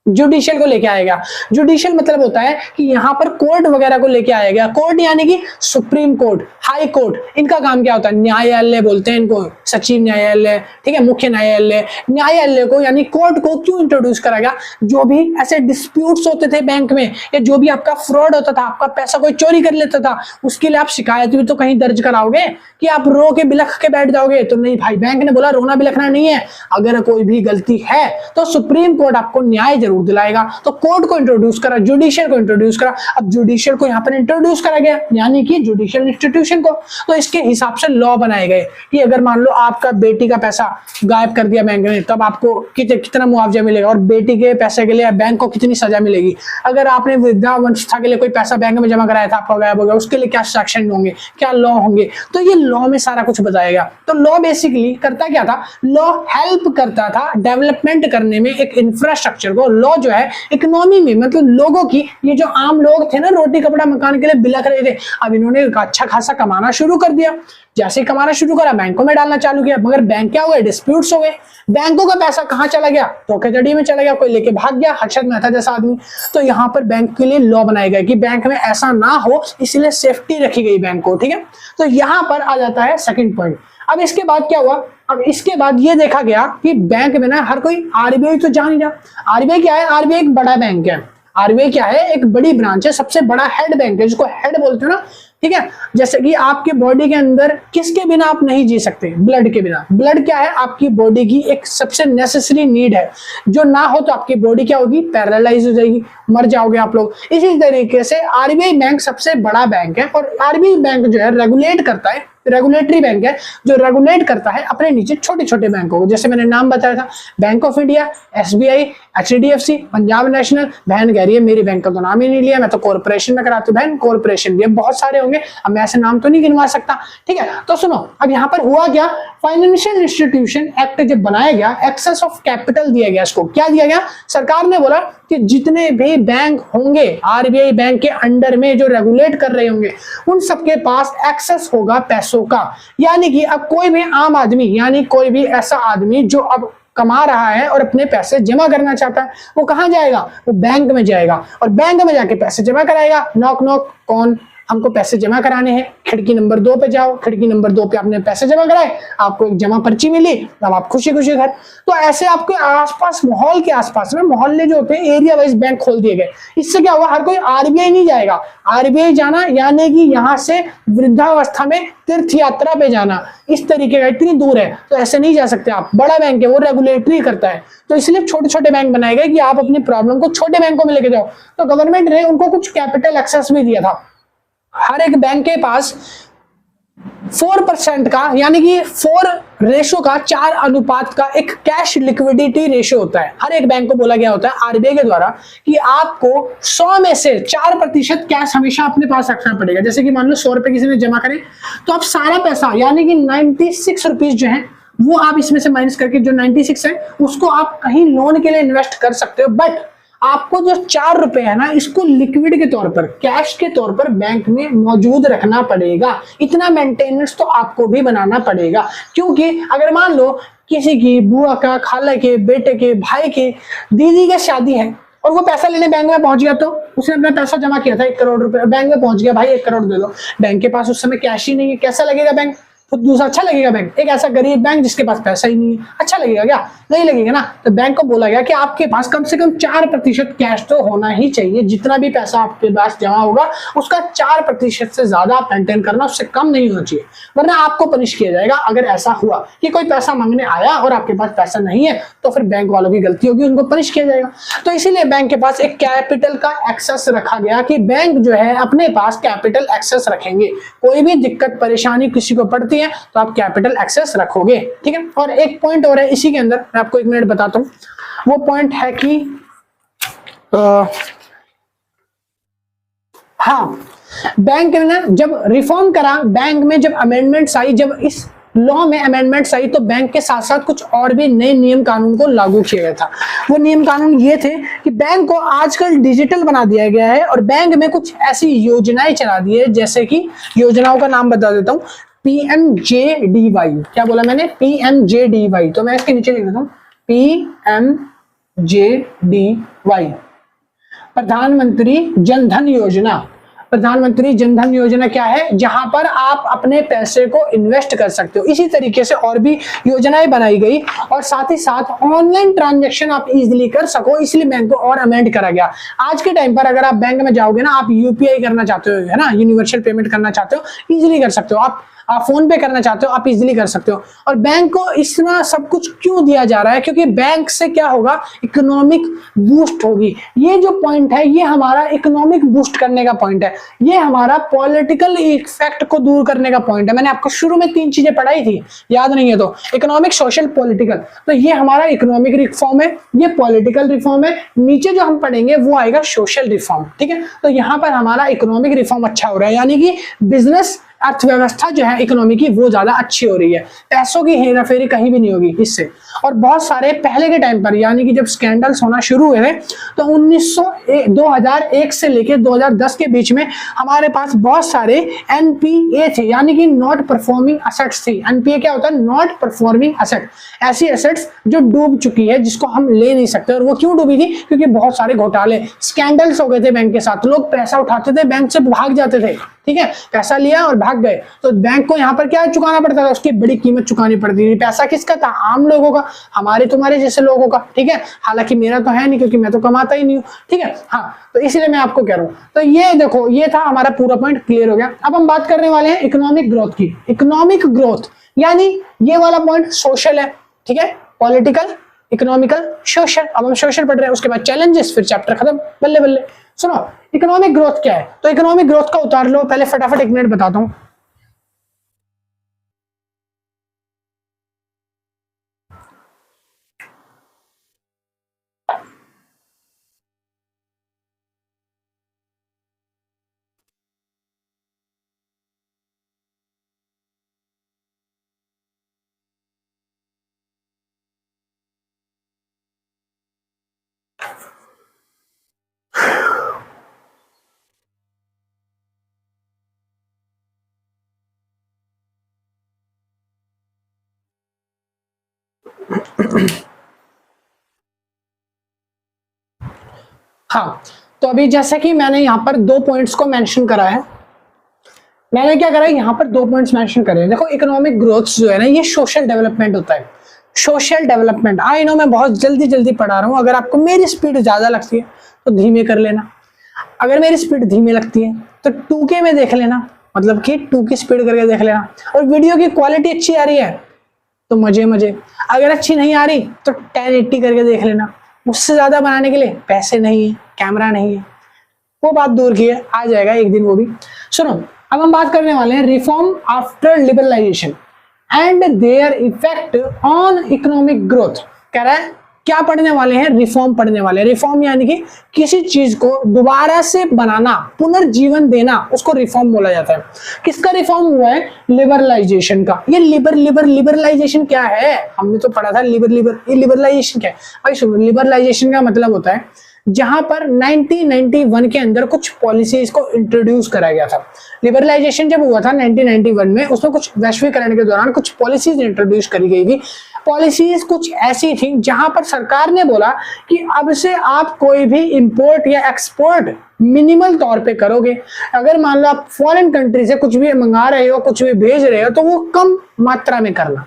Speaker 1: जुडिशियल को लेके आएगा। जुडिशियल मतलब होता है कि यहाँ पर कोर्ट वगैरह को लेके आएगा। कोर्ट यानी कि सुप्रीम कोर्ट, हाई कोर्ट, इनका काम क्या होता है? न्यायालय बोलते हैं इनको, सचिव न्यायालय, ठीक है, मुख्य न्यायालय। न्यायालय को यानी कोर्ट को क्यों इंट्रोड्यूस करा गया? जो भी ऐसे डिस्प्यूट्स होते थे बैंक में, या जो भी आपका फ्रॉड होता था, आपका पैसा कोई चोरी कर लेता था, उसके लिए आप शिकायत भी तो कहीं दर्ज कराओगे कि आप रो के बिलख के बैठ जाओगे? तो नहीं भाई, बैंक ने बोला रोना बिलखना नहीं है, अगर कोई भी गलती है तो सुप्रीम कोर्ट आपको न्याय जरूर दिलाएगा। तो कोर्ट को इंट्रोड्यूस करा, जुडिशियल को इंट्रोड्यूस करा। अब जुडिशियल को यहाँ पर इंट्रोड्यूस करा गया, यानी कि जुडिशियल इंस्टीट्यूशन को। तो इसके हिसाब से लॉ बनाए गए कि अगर मान लो आपका बेटी का पैसा गायब कर दिया बैंक ने, तब आपको कितना मुआवजा मिलेगा, और बेटी के पैसे के लिए बैंक को कितनी सजा मिलेगी। अगर आपने वृद्धावस्था के लिए कोई पैसा बैंक में जमा कराया था, आपका गायब हो गया, उसके लिए क्या सेक्शन होंगे, क्या लॉ होंगे। तो ये लॉ में सारा कुछ बताएगा। तो लॉ बेसिकली करता क्या था? लॉ हेल्प करता था डेवलपमेंट करने में एक इंफ्रास्ट्रक्चर को। लॉ जो है इकोनॉमी में, मतलब लोगों की, ये जो आम लोग थे ना, रोटी कपड़ा मकान के लिए बिलख रहे थे, अब इन्होंने अच्छा खासा कमाना शुरू कर दिया। जैसे ही कमाना शुरू करा, बैंकों में डालना चालू किया, मगर बैंक क्या हो गए? डिस्प्यूट्स हो गए। बैंकों का पैसा कहां चला गया? धोखाधड़ी में चला गया, कोई लेके भाग गया, हर्षद मेहता जैसा आदमी। तो यहाँ पर बैंक के लिए लॉ बनाए गए कि बैंक में ऐसा ना हो, इसलिए सेफ्टी रखी गई बैंक को, ठीक है। तो यहाँ पर आ जाता है सेकंड पॉइंट। अब इसके बाद क्या हुआ? अब इसके बाद ये देखा गया कि बैंक में ना हर कोई, आरबीआई तो जान ही रहा। आरबीआई क्या है? आरबीआई एक बड़ा बैंक है। आरबीआई क्या है? एक बड़ी ब्रांच है, सबसे बड़ा हेड बैंक है, जिसको हेड बोलते हो ना, ठीक है। जैसे कि आपके बॉडी के अंदर किसके बिना आप नहीं जी सकते? ब्लड के बिना। ब्लड क्या है? आपकी बॉडी की एक सबसे नेसेसरी नीड है। जो ना हो तो आपकी बॉडी क्या होगी? पैरालाइज हो जाएगी, मर जाओगे आप लोग। इसी तरीके से आरबीआई बैंक सबसे बड़ा बैंक है, और आरबीआई बैंक जो है रेगुलेट करता है, रेगुलेटरी बैंक है, जो रेगुलेट करता है अपने नीचे छोटे छोटे बैंकों को। जैसे मैंने नाम बताया था, bank of India, SBI, HDFC, Punjab national. बहन कह रही है मेरी बैंक का तो नाम ही नहीं लिया, मैं तो कॉर्पोरेशन में कराती हूँ। बहन कॉर्पोरेशन भी बहुत सारे होंगे, अब मैं ऐसे नाम तो नहीं गिनवा सकता, ठीक है। तो सुनो, अब यहाँ पर हुआ क्या? फाइनेंशियल इंस्टीट्यूशन एक्ट जब बनाया गया, एक्सेस ऑफ कैपिटल दिया गया। इसको क्या दिया गया? सरकार ने बोला कि जितने भी बैंक होंगे आरबीआई बैंक के अंडर में, जो रेगुलेट कर रहे होंगे, उन सबके पास एक्सेस होगा पैसों का। यानी कि अब कोई भी आम आदमी, यानी कोई भी ऐसा आदमी जो अब कमा रहा है और अपने पैसे जमा करना चाहता है, वो कहां जाएगा? वो बैंक में जाएगा, और बैंक में जाके पैसे जमा कराएगा। नॉक नॉक, कौन? हमको पैसे जमा कराने हैं। खिड़की नंबर 2 पे जाओ, खिड़की नंबर 2 पे आपने पैसे जमा कराए, आपको एक जमा पर्ची मिली, अब आप खुशी खुशी घर। तो ऐसे आपके आसपास, माहौल के आसपास में, मोहल्ले जो होते हैं, एरिया वाइज बैंक खोल दिए गए। इससे क्या हुआ? हर कोई आरबीआई नहीं जाएगा। आरबीआई जाना यानी कि यहाँ से वृद्धावस्था में तीर्थ यात्रा पे जाना, इस तरीके का, इतनी दूर है तो ऐसे नहीं जा सकते आप। बड़ा बैंक है, वो रेगुलेटरी करता है, तो इसलिए छोटे छोटे बैंक बनाए गए कि आप अपनी प्रॉब्लम को छोटे बैंकों में लेके जाओ। तो गवर्नमेंट ने उनको कुछ कैपिटल एक्सेस भी दिया था। हर एक बैंक के पास 4% का, यानी कि 4 रेशो का, 4 अनुपात का एक कैश लिक्विडिटी रेशो होता है। हर एक बैंक को बोला गया होता है आरबीआई के द्वारा कि आपको 100 में से 4% कैश हमेशा अपने पास रखना पड़ेगा। जैसे कि मान लो 100 रुपए किसी ने जमा करे, तो आप सारा पैसा, यानी कि 96 रुपीज जो है, वो आप इसमें से माइनस करके, जो 96 है, उसको आप कहीं लोन के लिए इन्वेस्ट कर सकते हो। बट आपको जो 4 रुपए है ना, इसको लिक्विड के तौर पर, कैश के तौर पर बैंक में मौजूद रखना पड़ेगा। इतना मेंटेनेंस तो आपको भी बनाना पड़ेगा, क्योंकि अगर मान लो किसी की बुआ का, खाला के, बेटे के, भाई के, दीदी के शादी है, और वो पैसा लेने बैंक में पहुंच गया, तो उसने अपना पैसा जमा किया था 1 करोड़ रुपए, बैंक में पहुंच गया, भाई 1 करोड़ दे दो। बैंक के पास उस समय कैश ही नहीं है, कैसा लगेगा बैंक? तो दूसरा अच्छा लगेगा बैंक? एक ऐसा गरीब बैंक जिसके पास पैसा ही नहीं है, अच्छा लगेगा क्या? नहीं लगेगा ना। तो बैंक को बोला गया कि आपके पास कम से कम 4% कैश तो होना ही चाहिए। जितना भी पैसा आपके पास जमा होगा, उसका 4% से ज्यादा आप मेंटेन करना, उससे कम नहीं होना चाहिए, वरना आपको पनिश किया जाएगा। अगर ऐसा हुआ कि कोई पैसा मांगने आया और आपके पास पैसा नहीं है, तो फिर बैंक वालों की गलती होगी, उनको पनिश किया जाएगा। तो इसीलिए बैंक के पास एक कैपिटल का एक्सेस रखा गया कि बैंक जो है अपने पास कैपिटल एक्सेस रखेंगे। कोई भी दिक्कत परेशानी किसी को पड़ती है तो आप कैपिटल एक्सेस रखोगे, ठीक है। और एक पॉइंट और है इसी के अंदर, मैं आपको 1 मिनट बताता हूं। वो पॉइंट है कि हाँ, बैंक ने जब रिफॉर्म करा, बैंक में जब अमेंडमेंट्स आई, जब इस लॉ में अमेंडमेंट्स आई, तो बैंक के साथ साथ कुछ और भी नए नियम कानून को लागू किया गया था। वो नियम कानून ये थे कि बैंक को आजकल डिजिटल बना दिया गया है, और बैंक में कुछ ऐसी योजनाएं चला दी है, जैसे कि योजनाओं का नाम बता देता हूँ। PMJDY, क्या बोला मैंने? PMJDY। तो मैं इसके नीचे लिख देता हूँ PMJDY। JDY, प्रधानमंत्री जनधन योजना। प्रधानमंत्री जनधन योजना क्या है? जहां पर आप अपने पैसे को इन्वेस्ट कर सकते हो। इसी तरीके से और भी योजनाएं बनाई गई और साथ ही साथ ऑनलाइन ट्रांजैक्शन आप इजीली कर सको, इसलिए बैंक को और अमेंड करा गया। आज के टाइम पर अगर आप बैंक में जाओगे ना, आप यूपीआई करना चाहते हो, है ना, यूनिवर्सल पेमेंट करना चाहते हो, इजीली कर सकते हो। आप फोन पे करना चाहते हो, आप इजीली कर सकते हो। और बैंक को इतना सब कुछ क्यों दिया जा रहा है? क्योंकि बैंक से क्या होगा? इकोनॉमिक बूस्ट होगी। ये जो पॉइंट है, ये हमारा इकोनॉमिक बूस्ट करने का पॉइंट है, ये हमारा पॉलिटिकल इफेक्ट को दूर करने का पॉइंट है। मैंने आपको शुरू में 3 चीजें पढ़ाई थी, याद नहीं है तो, इकोनॉमिक, सोशल, पॉलिटिकल। तो ये हमारा इकोनॉमिक रिफॉर्म है, ये पॉलिटिकल रिफॉर्म है, नीचे जो हम पढ़ेंगे वो आएगा सोशल रिफॉर्म। ठीक है, तो यहां पर हमारा इकोनॉमिक रिफॉर्म अच्छा हो रहा है, यानी कि बिजनेस, अर्थव्यवस्था जो है इकोनॉमी की, वो ज्यादा अच्छी हो रही है। पैसों की हेराफेरी कहीं भी नहीं होगी इससे। और बहुत सारे पहले के टाइम पर, यानी कि जब स्कैंडल्स होना शुरू हुए तो 2001 से लेके 2010 के बीच में हमारे पास बहुत सारे एनपीए थे, यानी कि नॉट परफॉर्मिंग असेट्स थी। एनपीए क्या होता है? नॉट परफॉर्मिंग असेट, ऐसी असेट्स जो डूब चुकी है, जिसको हम ले नहीं सकते। और वो क्यों डूबी थी? क्योंकि बहुत सारे घोटाले, स्कैंडल्स हो गए थे बैंक के साथ। लोग पैसा उठाते थे, बैंक से भाग जाते थे। ठीक है, पैसा लिया और भाग गए, तो बैंक को यहाँ पर क्या चुकाना पड़ता था? उसकी बड़ी कीमत चुकानी पड़ती थी। पैसा किसका था? आम लोगों का, हमारे तुम्हारे जैसे लोगों का। ठीक है, हालांकि मेरा तो है नहीं, क्योंकि मैं तो कमाता ही नहीं हूँ। ठीक है, हाँ, तो इसलिए मैं आपको कह रहा हूँ। तो ये देखो, ये था हमारा पूरा पॉइंट, क्लियर हो गया। अब हम बात करने वाले हैं इकोनॉमिक ग्रोथ की। इकोनॉमिक ग्रोथ यानी ये वाला पॉइंट सोशल है। ठीक है, पॉलिटिकल, इकोनॉमिकल, सोशल। अब हम सोशल पढ़ रहे हैं, उसके बाद चैलेंजेस, फिर चैप्टर खत्म। बल्ले बल्ले। सुनो, इकोनॉमिक ग्रोथ क्या है? तो इकोनॉमिक ग्रोथ का उतार लो, पहले फटाफट 1 मिनट बताता हूं। हाँ, तो अभी जैसे कि मैंने यहाँ पर 2 पॉइंट्स को मेंशन करा है। मैंने क्या करा है, यहाँ पर 2 पॉइंट्स मेंशन करे हैं। देखो, इकोनॉमिक ग्रोथ जो है ना, ये सोशल डेवलपमेंट होता है। सोशल डेवलपमेंट, आई नो मैं बहुत जल्दी जल्दी पढ़ा रहा हूँ। अगर आपको मेरी स्पीड ज्यादा लगती है तो धीमे कर लेना, अगर मेरी स्पीड धीमे लगती है तो 2K में देख लेना, मतलब कि 2 की स्पीड करके देख लेना। और वीडियो की क्वालिटी अच्छी आ रही है तो मजे मजे, अगर अच्छी नहीं आ रही तो 1080 करके देख लेना। उससे ज्यादा बनाने के लिए पैसे नहीं है, कैमरा नहीं है, वो बात दूर की है, आ जाएगा एक दिन वो भी। सुनो, अब हम बात करने वाले हैं reform after liberalisation and their effect on economic growth. कह रहा है क्या पढ़ने वाले हैं? रिफॉर्म पढ़ने वाले हैं। रिफॉर्म यानी कि किसी चीज को दोबारा से बनाना, पुनर्जीवन देना, उसको रिफॉर्म बोला जाता है। किसका रिफॉर्म हुआ है? लिबरलाइजेशन का। ये लिबरलाइजेशन क्या है? हमने तो पढ़ा था ये लिबरलाइजेशन क्या है भाई? सुनो, लिबरलाइजेशन का मतलब होता है जहां पर 1991 के अंदर कुछ पॉलिसीज को इंट्रोड्यूस करा गया था। लिबरलाइजेशन जब हुआ था 1991 में, उसमें कुछ वैश्वीकरण के दौरान कुछ पॉलिसीज इंट्रोड्यूस करी गई थी। पॉलिसीज कुछ ऐसी थी जहां पर सरकार ने बोला कि अब से आप कोई भी इंपोर्ट या एक्सपोर्ट मिनिमल तौर पे करोगे। अगर मान लो आप फॉरेन कंट्री से कुछ भी मंगा रहे हो, कुछ भी भेज रहे हो, तो वो कम मात्रा में करना।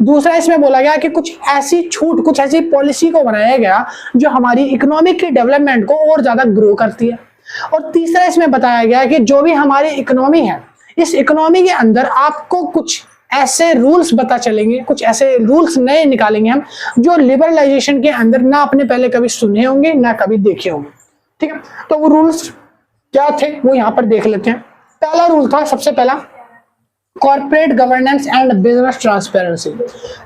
Speaker 1: दूसरा, इसमें बोला गया कि कुछ ऐसी छूट, कुछ ऐसी पॉलिसी को बनाया गया जो हमारी इकोनॉमिक की डेवलपमेंट को और ज्यादा ग्रो करती है। और तीसरा, इसमें बताया गया कि जो भी हमारी इकोनॉमी है, इस इकोनॉमी के अंदर आपको कुछ ऐसे रूल्स पता चलेंगे, कुछ ऐसे रूल्स नए निकालेंगे हम, जो लिबरलाइजेशन के अंदर ना आपने पहले कभी सुने होंगे, ना कभी देखे होंगे। ठीक है, तो वो रूल्स क्या थे वो यहां पर देख लेते हैं। पहला रूल था, सबसे पहला, corporate governance and business transparency.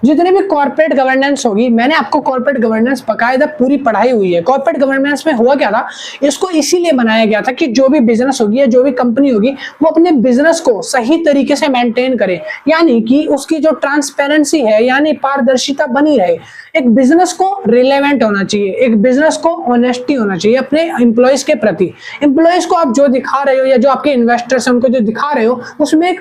Speaker 1: जितनी भी कॉर्पोरेट गवर्नेंस होगी, मैंने आपको कॉर्पोरेट गवर्नेंस बकायदा पूरी पढ़ाई हुई है। कॉर्पोरेट गवर्नेंस में हुआ क्या था, इसको इसीलिए बनाया गया था कि जो भी बिजनेस होगी या जो भी कंपनी होगी, वो अपने बिजनेस को सही तरीके से मेंटेन करे, यानी कि उसकी जो ट्रांसपेरेंसी है, यानी पारदर्शिता बनी रहे। एक बिजनेस को रिलेवेंट होना चाहिए, एक बिजनेस को ऑनेस्टी होना चाहिए अपने एम्प्लॉयज के प्रति। एम्प्लॉयज को आप जो दिखा रहे हो या जो आपके इन्वेस्टर्स हैं उनको जो दिखा रहे हो, उसमें एक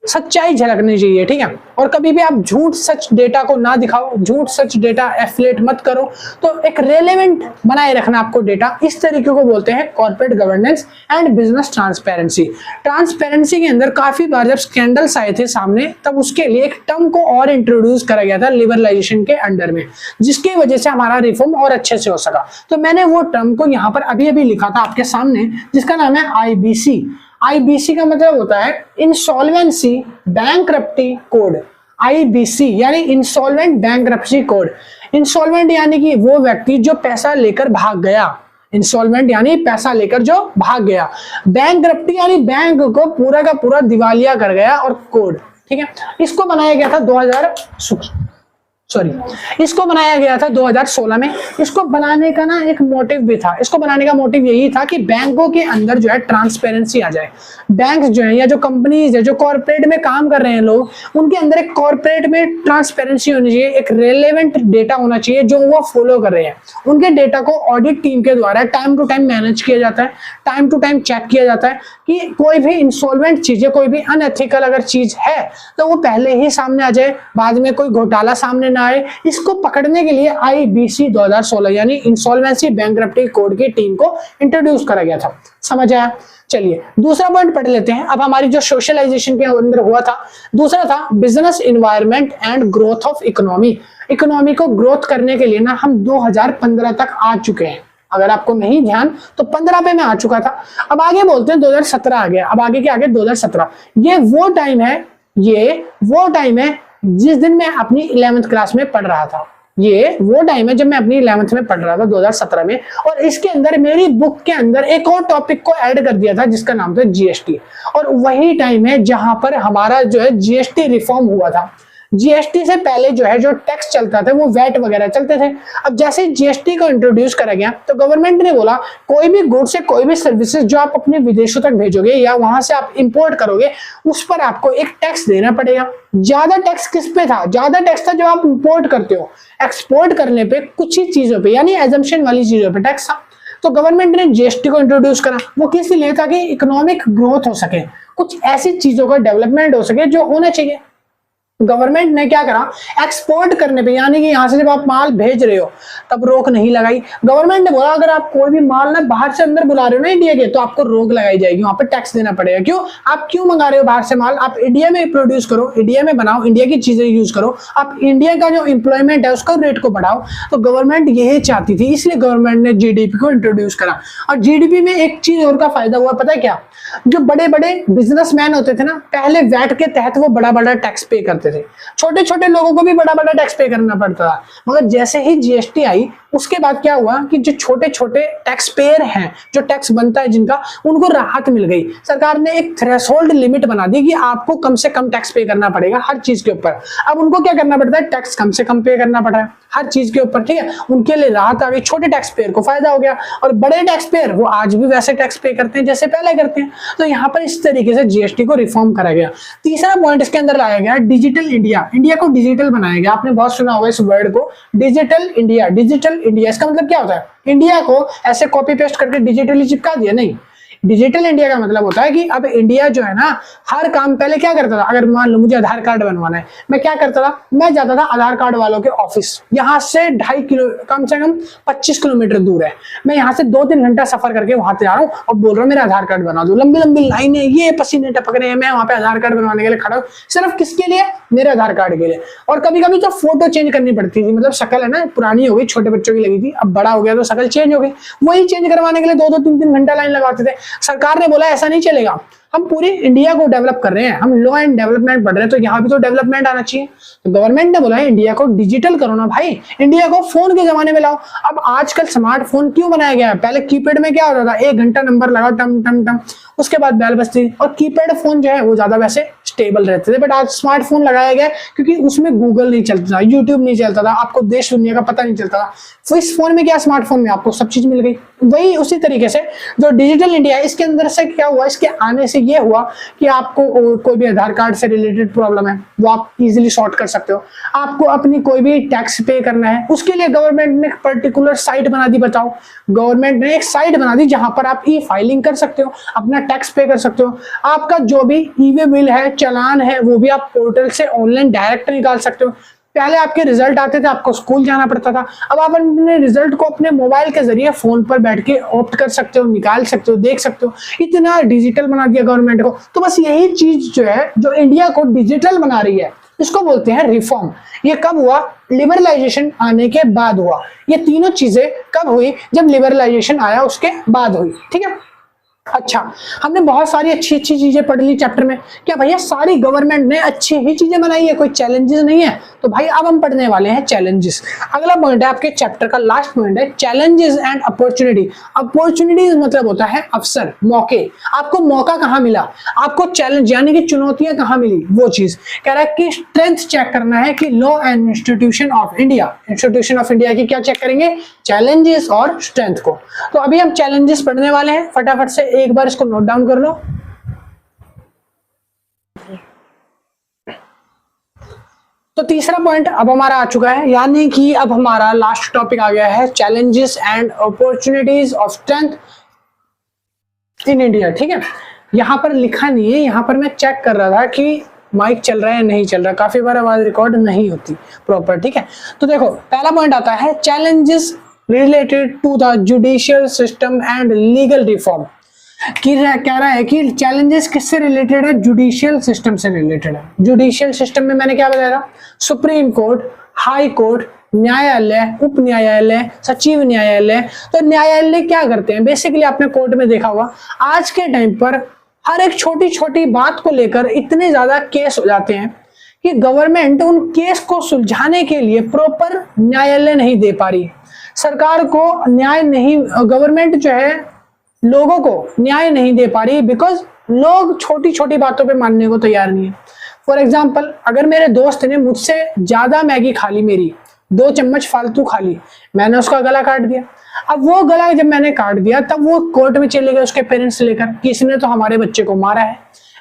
Speaker 1: सच्चाई झलकनी चाहिए, ठीक है। और कभी भी आप झूठ सच डेटा को ना दिखाओ, झूठ सच डेटा एफिलेट मत करो, तो एक रेलेवेंट बनाए रखना आपको डेटा। इस तरीके को बोलते हैं corporate governance and business transparency. Transparency के अंदर काफी बार जब स्कैंडल्स आए थे सामने, तब उसके लिए एक टर्म को और इंट्रोड्यूस करा गया था लिबरलाइजेशन के अंडर में, जिसकी वजह से हमारा रिफॉर्म और अच्छे से हो सका। तो मैंने वो टर्म को यहाँ पर अभी अभी लिखा था आपके सामने, जिसका नाम है आईबीसी। आईबीसी का मतलब होता है इंसॉल्वेंसी बैंक्रप्टी कोड। आईबीसी यानी इंसॉल्वेंट बैंक्रप्सी कोड। इंसॉल्वेंट यानी कि वो व्यक्ति जो पैसा लेकर भाग गया, इंसॉल्वेंट यानी पैसा लेकर जो भाग गया, बैंक्रप्टी यानी बैंक को पूरा का पूरा दिवालिया कर गया, और कोड, ठीक है। इसको बनाया गया था 2016 में। इसको बनाने का ना एक मोटिव भी था। इसको बनाने का मोटिव यही था कि बैंकों के अंदर जो है ट्रांसपेरेंसी आ जाए। बैंक जो है या जो कंपनीज है, जो कॉर्पोरेट में काम कर रहे हैं लोग, उनके अंदर एक कॉर्पोरेट में ट्रांसपेरेंसी होनी चाहिए, एक रेलेवेंट डेटा होना चाहिए जो वो फॉलो कर रहे हैं। उनके डेटा को ऑडिट टीम के द्वारा टाइम टू टाइम मैनेज किया जाता है, टाइम टू टाइम चेक किया जाता है कि कोई भी इंसॉल्वेंट चीज है, कोई भी अनएथिकल अगर चीज है तो वो पहले ही सामने आ जाए, बाद में कोई घोटाला सामने ना आए। इसको पकड़ने के लिए आईबीसी 2016 यानी इंसॉल्वेंसी बैंक्रप्टी कोड की टीम को इंट्रोड्यूस करा गया था। समझ आया? चलिए दूसरा पॉइंट पढ़ लेते हैं। अब हमारी जो सोशलाइजेशन के अंदर हुआ था, दूसरा था business environment and growth of economy. Economy को ग्रोथ करने के लिए ना हम 2015 तक आ चुके हैं। अगर आपको नहीं ध्यान तो 15 पे मैं आ चुका था। अब आगे बोलते हैं 2017 आ गया। अब आगे के आगे 2017, ये वो टाइम है जिस दिन मैं अपनी 11th क्लास में पढ़ रहा था। ये वो टाइम है जब मैं अपनी 11th में पढ़ रहा था 2017 में, और इसके अंदर मेरी बुक के अंदर एक और टॉपिक को ऐड कर दिया था जिसका नाम था जीएसटी। और वही टाइम है जहां पर हमारा जो है जीएसटी रिफॉर्म हुआ था। जीएसटी से पहले जो है जो टैक्स चलता था वो वैट वगैरह चलते थे। अब जैसे जीएसटी को इंट्रोड्यूस करा गया तो गवर्नमेंट ने बोला कोई भी गुड्स से कोई भी सर्विसेज जो आप अपने विदेशों तक भेजोगे या वहां से आप इंपोर्ट करोगे, उस पर आपको एक टैक्स देना पड़ेगा। ज्यादा टैक्स किस पे था? ज्यादा टैक्स था जो आप इंपोर्ट करते हो। एक्सपोर्ट करने पे कुछ ही चीजों पे यानी एजम्पशन वाली चीजों पे टैक्स था। तो गवर्नमेंट ने जीएसटी को इंट्रोड्यूस करा। वो किस लिए? ताकि इकोनॉमिक ग्रोथ हो सके, कुछ ऐसी चीजों का डेवलपमेंट हो सके जो होना चाहिए। गवर्नमेंट ने क्या करा, एक्सपोर्ट करने पे यानी कि यहां से जब आप माल भेज रहे हो तब रोक नहीं लगाई। गवर्नमेंट ने बोला अगर आप कोई भी माल ना बाहर से अंदर बुला रहे हो ना इंडिया के, तो आपको रोक लगाई जाएगी, वहां पे टैक्स देना पड़ेगा। क्यों? आप क्यों मंगा रहे हो बाहर से माल? आप इंडिया में प्रोड्यूस करो, इंडिया में बनाओ, इंडिया की चीजें यूज करो, आप इंडिया का जो एम्प्लॉयमेंट है उसका रेट को बढ़ाओ। तो गवर्नमेंट यही चाहती थी, इसलिए गवर्नमेंट ने जीडीपी को इंट्रोड्यूस करा। और जीडीपी में एक चीज और का फायदा हुआ, पता है क्या? जो बड़े बड़े बिजनेसमैन होते थे ना, पहले वैट के तहत वो बड़ा बड़ा टैक्स पे करते थे। छोटे छोटे लोगों को भी बड़ा बड़ा टैक्स पे करना पड़ता था। मगर जैसे ही जीएसटी आई उसके बाद क्या हुआ कि जो छोटे छोटे टैक्स पेयर हैं, जो टैक्स बनता है जिनका, उनको राहत मिल गई। सरकार ने एक थ्रेशोल्ड लिमिट बना दी कि आपको कम से कम टैक्स पे करना पड़ेगा हर चीज के ऊपर। अब उनको क्या करना पड़ता है? टैक्स कम से कम पे करना पड़ रहा है हर चीज के ऊपर, ठीक है। उनके लिए राहत आ गई, छोटे टैक्स पेयर को फायदा हो गया। और बड़े टैक्स पेयर वो आज भी वैसे टैक्स पे करते हैं जैसे पहले करते हैं। तो यहाँ पर इस तरीके से जीएसटी को रिफॉर्म करा गया। तीसरा पॉइंट इसके अंदर लाया गया डिजिटल इंडिया। इंडिया को डिजिटल बनाया गया। आपने बहुत सुना होगा इस वर्ड को, डिजिटल इंडिया। डिजिटल इंडिया इसका मतलब क्या होता है? इंडिया को ऐसे कॉपी पेस्ट करके डिजिटली चिपका दिया? नहीं। डिजिटल इंडिया का मतलब होता है कि अब इंडिया जो है ना, हर काम पहले क्या करता था? अगर मान लो मुझे आधार कार्ड बनवाना है, मैं क्या करता था? मैं जाता था आधार कार्ड वालों के ऑफिस। यहाँ से 2.5 किलो, कम से कम 25 किलोमीटर दूर है। मैं यहाँ से 2-3 घंटा सफर करके वहां से जा रहा हूँ और बोल रहा हूँ मेरा आधार कार्ड बना दो। लंबी लंबी लाइनें, ये पसीने टपक रहे हैं, मैं वहां पे आधार कार्ड बनवाने के लिए खड़ा हूँ। सिर्फ किसके लिए? मेरे आधार कार्ड के लिए। और कभी कभी तो फोटो चेंज करनी पड़ती थी, मतलब शक्ल है ना पुरानी हो गई, छोटे बच्चों की लगी थी, अब बड़ा हो गया तो शक्ल चेंज हो गई। वही चेंज करवाने के लिए 2-2, 3-3 घंटा लाइन लगाते थे। सरकार ने बोला ऐसा नहीं चलेगा, हम पूरी इंडिया को डेवलप कर रहे हैं, हम लॉ एंड डेवलपमेंट बढ़ रहे हैं, तो यहाँ भी तो डेवलपमेंट आना चाहिए। तो गवर्नमेंट ने बोला है इंडिया को डिजिटल करो ना भाई, इंडिया को फोन के जमाने में लाओ। अब आजकल स्मार्टफोन क्यों बनाया गया है? पहले कीपैड में क्या होता था? 1 घंटा नंबर लगाओ, टम टम टम, उसके बाद बैल बजती थी। और कीपैड फोन जो है वो ज्यादा वैसे स्टेबल रहते थे। बट आज स्मार्टफोन लगाया गया क्योंकि उसमें गूगल नहीं चलता था, यूट्यूब नहीं चलता था, आपको देश दुनिया का पता नहीं चलता था। तो इस फोन में क्या, स्मार्टफोन में आपको सब चीज मिल गई। वही उसी तरीके से जो डिजिटल इंडिया है, इसके अंदर से क्या हुआ? इसके आने से ये हुआ कि आपको कोई भी आधार कार्ड से रिलेटेड प्रॉब्लम है वो आप इजीली सॉर्ट कर सकते हो। आपको अपनी कोई भी टैक्स पे करना है, उसके लिए गवर्नमेंट ने एक पर्टिकुलर साइट बना दी। बताओ, गवर्नमेंट ने एक साइट बना दी जहां पर आप ई फाइलिंग कर सकते हो, अपना टैक्स पे कर सकते हो। आपका जो भी ई वे बिल है, चालान है वो भी आप पोर्टल से ऑनलाइन डायरेक्ट निकाल सकते हो। पहले आपके रिजल्ट आते थे, आपको स्कूल जाना पड़ता था, अब आप अपने रिजल्ट को अपने मोबाइल के जरिए फोन पर बैठ के ऑप्ट कर सकते हो, निकाल सकते हो, देख सकते हो। इतना डिजिटल बना दिया गवर्नमेंट को। तो बस यही चीज जो है, जो इंडिया को डिजिटल बना रही है, इसको बोलते हैं रिफॉर्म। ये कब हुआ? लिबरलाइजेशन आने के बाद हुआ। ये तीनों चीजें कब हुई? जब लिबरलाइजेशन आया उसके बाद हुई। ठीक है। अच्छा, हमने बहुत सारी अच्छी अच्छी चीजें पढ़ ली चैप्टर में। क्या भैया सारी गवर्नमेंट ने अच्छी ही चीजें बनाई है, कोई चैलेंजेस नहीं है? तो भाई अब हम पढ़ने वाले हैं चैलेंजेस। अगला पॉइंट है आपके चैप्टर का, लास्ट पॉइंट है चैलेंजेस एंड अपॉर्चुनिटी। अपॉर्चुनिटीज मतलब होता है अवसर, मौके। आपको मौका कहाँ मिला, आपको चैलेंज यानी कि चुनौतियां कहाँ मिली, वो चीज कह रहा है कि स्ट्रेंथ चेक करना है कि law and institution of India, institution of India की क्या चेक करेंगे? चैलेंजेस और स्ट्रेंथ को। तो अभी हम चैलेंजेस पढ़ने वाले हैं, फटाफट से एक बार इसको नोट डाउन कर लो। तो तीसरा पॉइंट अब हमारा आ चुका है, यानी कि अब हमारा लास्ट टॉपिक आ गया है challenges and opportunities of strength in India. ठीक है, यहां पर लिखा नहीं है, यहां पर मैं चेक कर रहा था कि माइक चल रहा है नहीं चल रहा, काफी बार आवाज रिकॉर्ड नहीं होती प्रॉपर। ठीक है, तो देखो पहला पॉइंट आता है challenges related to the judicial system and legal reform. कह रहा है कि चैलेंजेस किससे रिलेटेड है? जुडिशियल सिस्टम से रिलेटेड है। जुडिशियल सिस्टम में मैंने क्या बताया? सुप्रीम कोर्ट, हाई कोर्ट, न्यायालय, उप न्यायालय, सचिव न्यायालय। तो न्यायालय क्या करते हैं? बेसिकली आपने कोर्ट में देखा होगा, आज के टाइम पर हर एक छोटी छोटी बात को लेकर इतने ज्यादा केस हो जाते हैं कि गवर्नमेंट उन केस को सुलझाने के लिए प्रॉपर न्यायालय नहीं दे पा रही। सरकार को न्याय नहीं, गवर्नमेंट जो है लोगों को न्याय नहीं दे पा रही, बिकॉज लोग छोटी छोटी बातों पे मानने को तैयार नहीं है। फॉर एग्जाम्पल, अगर मेरे दोस्त ने मुझसे ज्यादा मैगी खा ली, मेरी 2 चम्मच फालतू खा ली, मैंने उसका गला काट दिया। अब वो गला जब मैंने काट दिया तब वो कोर्ट में चले गए उसके पेरेंट्स लेकर कि इसने तो हमारे बच्चे को मारा है।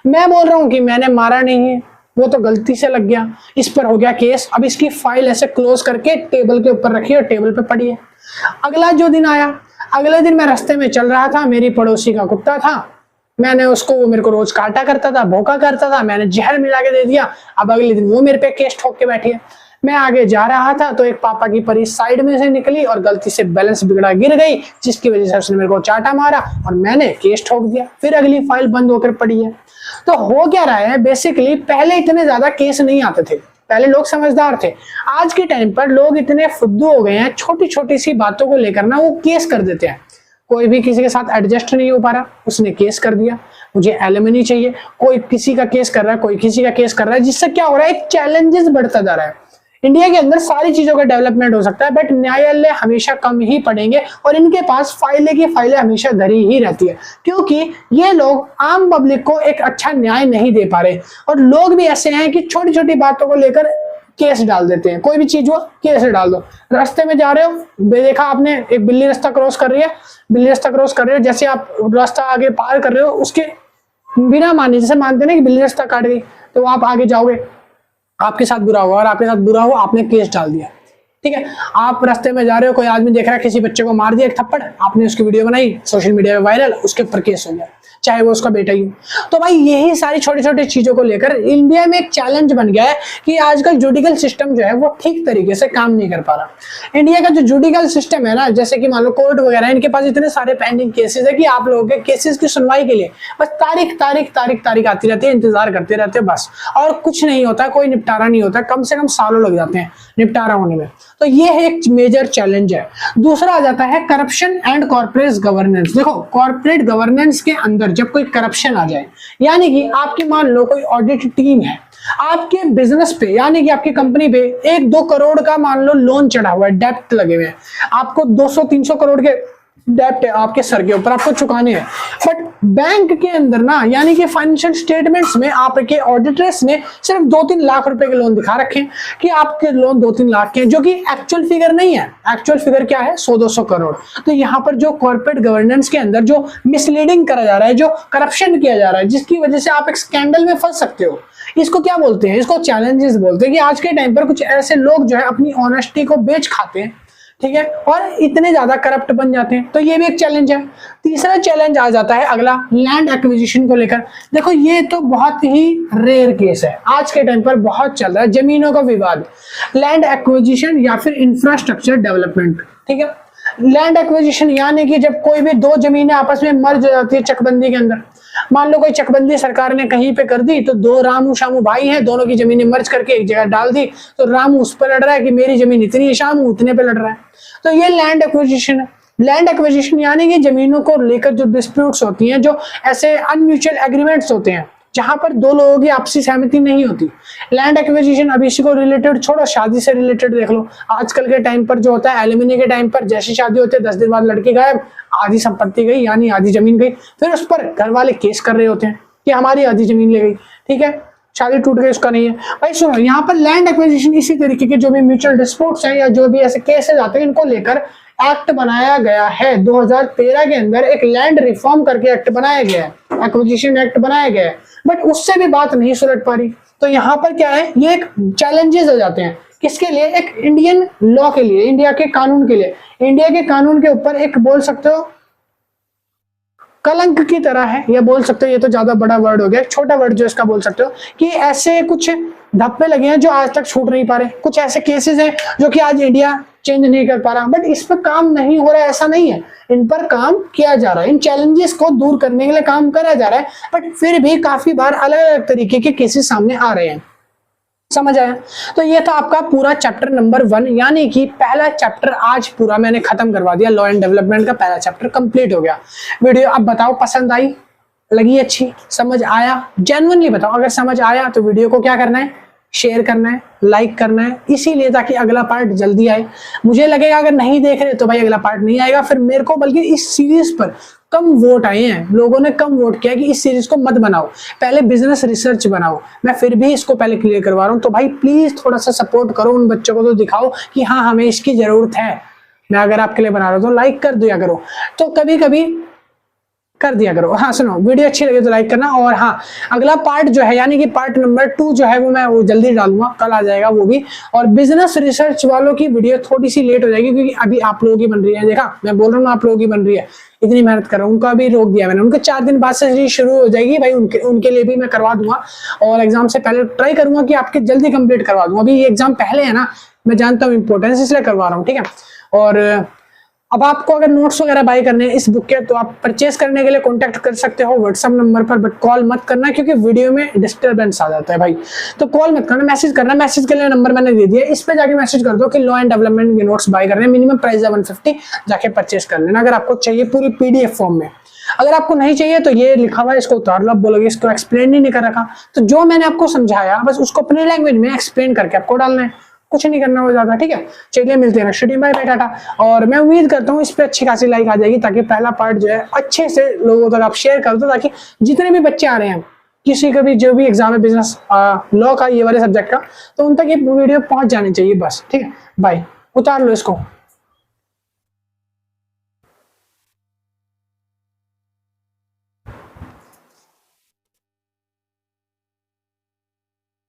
Speaker 1: मैं बोल रहा हूँ कि मैंने मारा नहीं है, वो तो गलती से लग गया, इस पर हो गया केस। अब इसकी फाइल ऐसे क्लोज करके टेबल के ऊपर रखी और टेबल पे पड़ी है। अगला जो दिन आया, अगले दिन मैं रास्ते में चल रहा था, मेरी पड़ोसी का कुत्ता था, मैंने उसको, वो मेरे को रोज काटा करता था, भौंका करता था, मैंने जहर मिला के दे दिया। अब अगले दिन वो मेरे पे केस ठोक के बैठी है। मैं आगे जा रहा था तो एक पापा की परी साइड में से निकली और गलती से बैलेंस बिगड़ा गिर गई, जिसकी वजह से उसने मेरे को चाटा मारा और मैंने केस ठोक दिया। फिर अगली फाइल बंद होकर पड़ी है। तो हो क्या रहा है, बेसिकली पहले इतने ज्यादा केस नहीं आते थे, पहले लोग समझदार थे। आज के टाइम पर लोग इतने फुद्दू हो गए हैं, छोटी छोटी सी बातों को लेकर ना वो केस कर देते हैं। कोई भी किसी के साथ एडजस्ट नहीं हो पा रहा, उसने केस कर दिया, मुझे एलिमनी चाहिए, कोई किसी का केस कर रहा है, कोई किसी का केस कर रहा है, जिससे क्या हो रहा है, एक चैलेंजेस बढ़ता जा रहा है। इंडिया के अंदर सारी चीजों का डेवलपमेंट हो सकता है, बट न्यायालय हमेशा कम ही पड़ेंगे और इनके पास फाइलें की फाइलें हमेशा धरी ही रहती है, क्योंकि ये लोग आम पब्लिक को एक अच्छा न्याय नहीं दे पा रहे। और लोग भी ऐसे हैं कि छोटी छोटी बातों को लेकर केस डाल देते हैं, कोई भी चीज हो केस डाल दो। रास्ते में जा रहे हो, देखा आपने एक बिल्ली रास्ता क्रॉस कर रही है, बिल्ली रास्ता क्रॉस कर रही है, जैसे आप रास्ता आगे पार कर रहे हो, उसके बिना माने, जैसे मानते ना कि बिल्ली रास्ता काट गई, तो आप आगे जाओगे, आपके साथ बुरा हुआ और आपके साथ बुरा हुआ, आपने केस डाल दिया। ठीक है, आप रास्ते में जा रहे हो, कोई आदमी देख रहा है किसी बच्चे को मार दिया एक थप्पड़, आपने उसकी वीडियो बनाई, सोशल मीडिया पे वायरल, उसके ऊपर केस हो गया, चाहे वो उसका बेटा ही हो। तो भाई यही सारी छोटी छोटी चीजों को लेकर इंडिया में एक चैलेंज बन गया है कि आजकल जुडिकल सिस्टम जो है वो ठीक तरीके से काम नहीं कर पा रहा। इंडिया का जो जुडिकल सिस्टम है ना, जैसे कि मान लो कोर्ट वगैरह, इनके पास इतने सारे पेंडिंग केसेस है कि आप लोगों के केसेस की सुनवाई के लिए बस तारीख तारीख तारीख तारीख आती रहती है, इंतजार करते रहते हैं बस, और कुछ नहीं होता, कोई निपटारा नहीं होता, कम से कम सालों लग जाते हैं निपटारा होने में। तो ये एक मेजर चैलेंज है। दूसरा आ जाता है करप्शन एंड कॉर्पोरेट गवर्नेंस। देखो, कॉर्पोरेट गवर्नेंस के अंदर जब कोई करप्शन आ जाए, यानी कि आपकी मान लो कोई ऑडिट टीम है, आपके बिजनेस पे यानी कि आपकी कंपनी पे 1-2 करोड़ का मान लो लोन चढ़ा हुआ है, डेप्ट लगे हुए हैं, आपको 200-300 करोड़ के डेप्ट है आपके सर के ऊपर, आपको चुकाने हैं। बट बैंक के अंदर ना, यानी कि फाइनेंशियल स्टेटमेंट्स में आपके ऑडिटर्स ने सिर्फ 2-3 लाख रुपए के लोन दिखा रखे हैं कि आपके लोन 2-3 लाख के हैं, जो कि एक्चुअल फिगर नहीं है। एक्चुअल फिगर क्या है? 100-200 करोड़। तो यहाँ पर जो कॉर्पोरेट गवर्नेंस के अंदर जो मिसलीडिंग करा जा रहा है, जो करप्शन किया जा रहा है, जिसकी वजह से आप एक स्कैंडल में फंस सकते हो, इसको क्या बोलते हैं? इसको चैलेंजेस बोलते हैं। कि आज के टाइम पर कुछ ऐसे लोग जो है अपनी ऑनेस्टी को बेच खाते हैं, ठीक है, और इतने ज्यादा करप्ट बन जाते हैं, तो ये भी एक चैलेंज है। तीसरा चैलेंज आ जाता है अगला लैंड एक्विजिशन को लेकर। देखो ये तो बहुत ही रेयर केस है, आज के टाइम पर बहुत चल रहा है जमीनों का विवाद, लैंड एक्विजिशन या फिर इंफ्रास्ट्रक्चर डेवलपमेंट। ठीक है, लैंड एक्विजिशन यानी कि जब कोई भी दो जमीनें आपस में मर्ज हो जाती है चकबंदी के अंदर, मान लो कोई चकबंदी सरकार ने कहीं पे कर दी, तो दो रामू शामू भाई हैं, दोनों की जमीनें मर्ज करके एक जगह डाल दी, तो रामू उस पर लड़ रहा है कि मेरी जमीन इतनी है, शामू उतने पे लड़ रहा है, तो ये लैंड एक्विजिशन है। लैंड एक्विजिशन यानी कि जमीनों को लेकर जो डिस्प्यूट्स होती हैं, जो ऐसे अनम्यूचुअल एग्रीमेंट्स होते हैं जहां पर दो लोगों की आपसी सहमति नहीं होती। लैंड एक्विजिशन, अभी इसी को रिलेटेड छोड़ो, शादी से रिलेटेड देख लो, आजकल के टाइम पर जो होता है एलिमनी के टाइम पर जैसी शादी होती है 10 दिन बाद लड़की गायब, आधी संपत्ति गई यानी आधी जमीन गई, फिर उस पर घर वाले केस कर रहे होते हैं कि हमारी आधी जमीन ले गई। ठीक है, शादी टूट गई, उसका नहीं है। भाई सुनो, यहाँ पर लैंड एक्विजिशन इसी तरीके के जो भी म्यूचुअल डिस्प्यूट्स हैं या जो भी ऐसे केसेस आते हैं, इनको लेकर एक्ट बनाया गया है। 2013 के अंदर एक लैंड रिफॉर्म करके एक्ट बनाया गया है, एक्विजिशन एक्ट बनाया गया है, बट उससे भी बात नहीं सुलझ पा रही। तो यहाँ पर क्या है, ये एक चैलेंजेस हो जाते हैं किसके लिए, एक इंडियन लॉ के लिए, इंडिया के कानून के लिए। इंडिया के कानून के ऊपर एक बोल सकते हो कलंक की तरह है, या बोल सकते हो, ये तो ज्यादा बड़ा वर्ड हो गया, छोटा वर्ड जो इसका बोल सकते हो कि ऐसे कुछ धब्बे लगे हैं जो आज तक छूट नहीं पा रहे, कुछ ऐसे केसेस हैं जो कि आज इंडिया चेंज नहीं कर पा रहा, बट इस पर काम नहीं हो रहा है, ऐसा नहीं है, इन पर काम किया जा रहा है, इन चैलेंजेस को दूर करने के लिए काम करा जा रहा है, बट फिर भी काफी बार अलग अलग तरीके के केसेस सामने आ रहे हैं। समझ आया? तो ये था आपका पूरा चैप्टर नंबर 1, यानी कि पहला चैप्टर आज पूरा मैंने खत्म करवा दिया, लॉ एंड डेवलपमेंट का पहला चैप्टर कंप्लीट हो गया। वीडियो अब बताओ पसंद आई, लगी अच्छी, समझ आया? जेन्युइनली बताओ, अगर समझ आया तो वीडियो को क्या करना है, शेयर करना है, लाइक करना है, इसीलिए ताकि अगला पार्ट जल्दी आए। मुझे लगेगा अगर नहीं देख रहे तो भाई अगला पार्ट नहीं आएगा, फिर मेरे को, बल्कि इस सीरीज पर कम वोट आए हैं, लोगों ने कम वोट किया कि इस सीरीज को मत बनाओ, पहले बिजनेस रिसर्च बनाओ। मैं फिर भी इसको पहले क्लियर करवा रहा हूं, तो भाई प्लीज थोड़ा सा सपोर्ट करो, उन बच्चों को तो दिखाओ कि हाँ हमें इसकी जरूरत है। मैं अगर आपके लिए बना रहा हूं तो लाइक कर दिया करो, तो कभी कभी कर दिया करो। हाँ सुनो, वीडियो अच्छी लगे तो लाइक करना, और हाँ अगला पार्ट जो है यानी कि पार्ट नंबर 2 जो है वो जल्दी डालूंगा, कल आ जाएगा वो भी। और बिजनेस रिसर्च वालों की वीडियो थोड़ी सी लेट हो जाएगी क्योंकि अभी आप लोगों की बन रही है, देखा मैं बोल रहा हूँ आप लोगों की बन रही है, इतनी मेहनत कर रहा हूँ, उनका भी रोक दिया मैंने, उनके 4 दिन बाद से शुरू हो जाएगी भाई, उनके लिए भी मैं करवा दूंगा, और एग्जाम से पहले ट्राई करूंगा कि आपके जल्दी कंप्लीट करवा दूंगा। अभी ये एग्जाम पहले है ना, मैं जानता हूँ इंपॉर्टेंस, इसलिए करवा रहा हूँ। ठीक है, और अब आपको अगर नोट्स वगैरह बाय करने हैं इस बुक के, तो आप परचेस करने के लिए कांटेक्ट कर सकते हो व्हाट्सएप नंबर पर, बट कॉल मत करना क्योंकि वीडियो में डिस्टरबेंस आ जाता है भाई, तो कॉल मत करना, मैसेज करना। मैसेज के लिए नंबर मैंने दे दिया, इस पे जाके मैसेज कर दो कि लॉ एंड डेवलपमेंट के नोट्स बाय करने हैं, मिनिमम प्राइस है 150, जाके परचेस कर लेना अगर आपको चाहिए पूरी PDF फॉर्म में। अगर आपको नहीं चाहिए तो ये लिखा हुआ है, इसको उतार लो, आप बोलोगे इसको एक्सप्लेन ही नहीं कर रखा, तो जो मैंने आपको समझाया बस उसको अपने लैंग्वेज में एक्सप्लेन करके आपको डालना है, कुछ नहीं करना हो ज्यादा। ठीक है, चलिए मिलते हैं नेक्स्ट वीडियो में, बाय टाटा। और मैं उम्मीद करता हूँ इस पे अच्छी खासी लाइक आ जाएगी, ताकि पहला पार्ट जो है अच्छे से लोगों तक आप शेयर कर दो, ताकि जितने भी बच्चे आ रहे हैं, किसी का भी जो भी एग्जाम है बिजनेस लॉ का, ये वाले सब्जेक्ट का, तो उन तक ये वीडियो पहुंच जानी चाहिए बस। ठीक है, बाय, उतार लो इसको।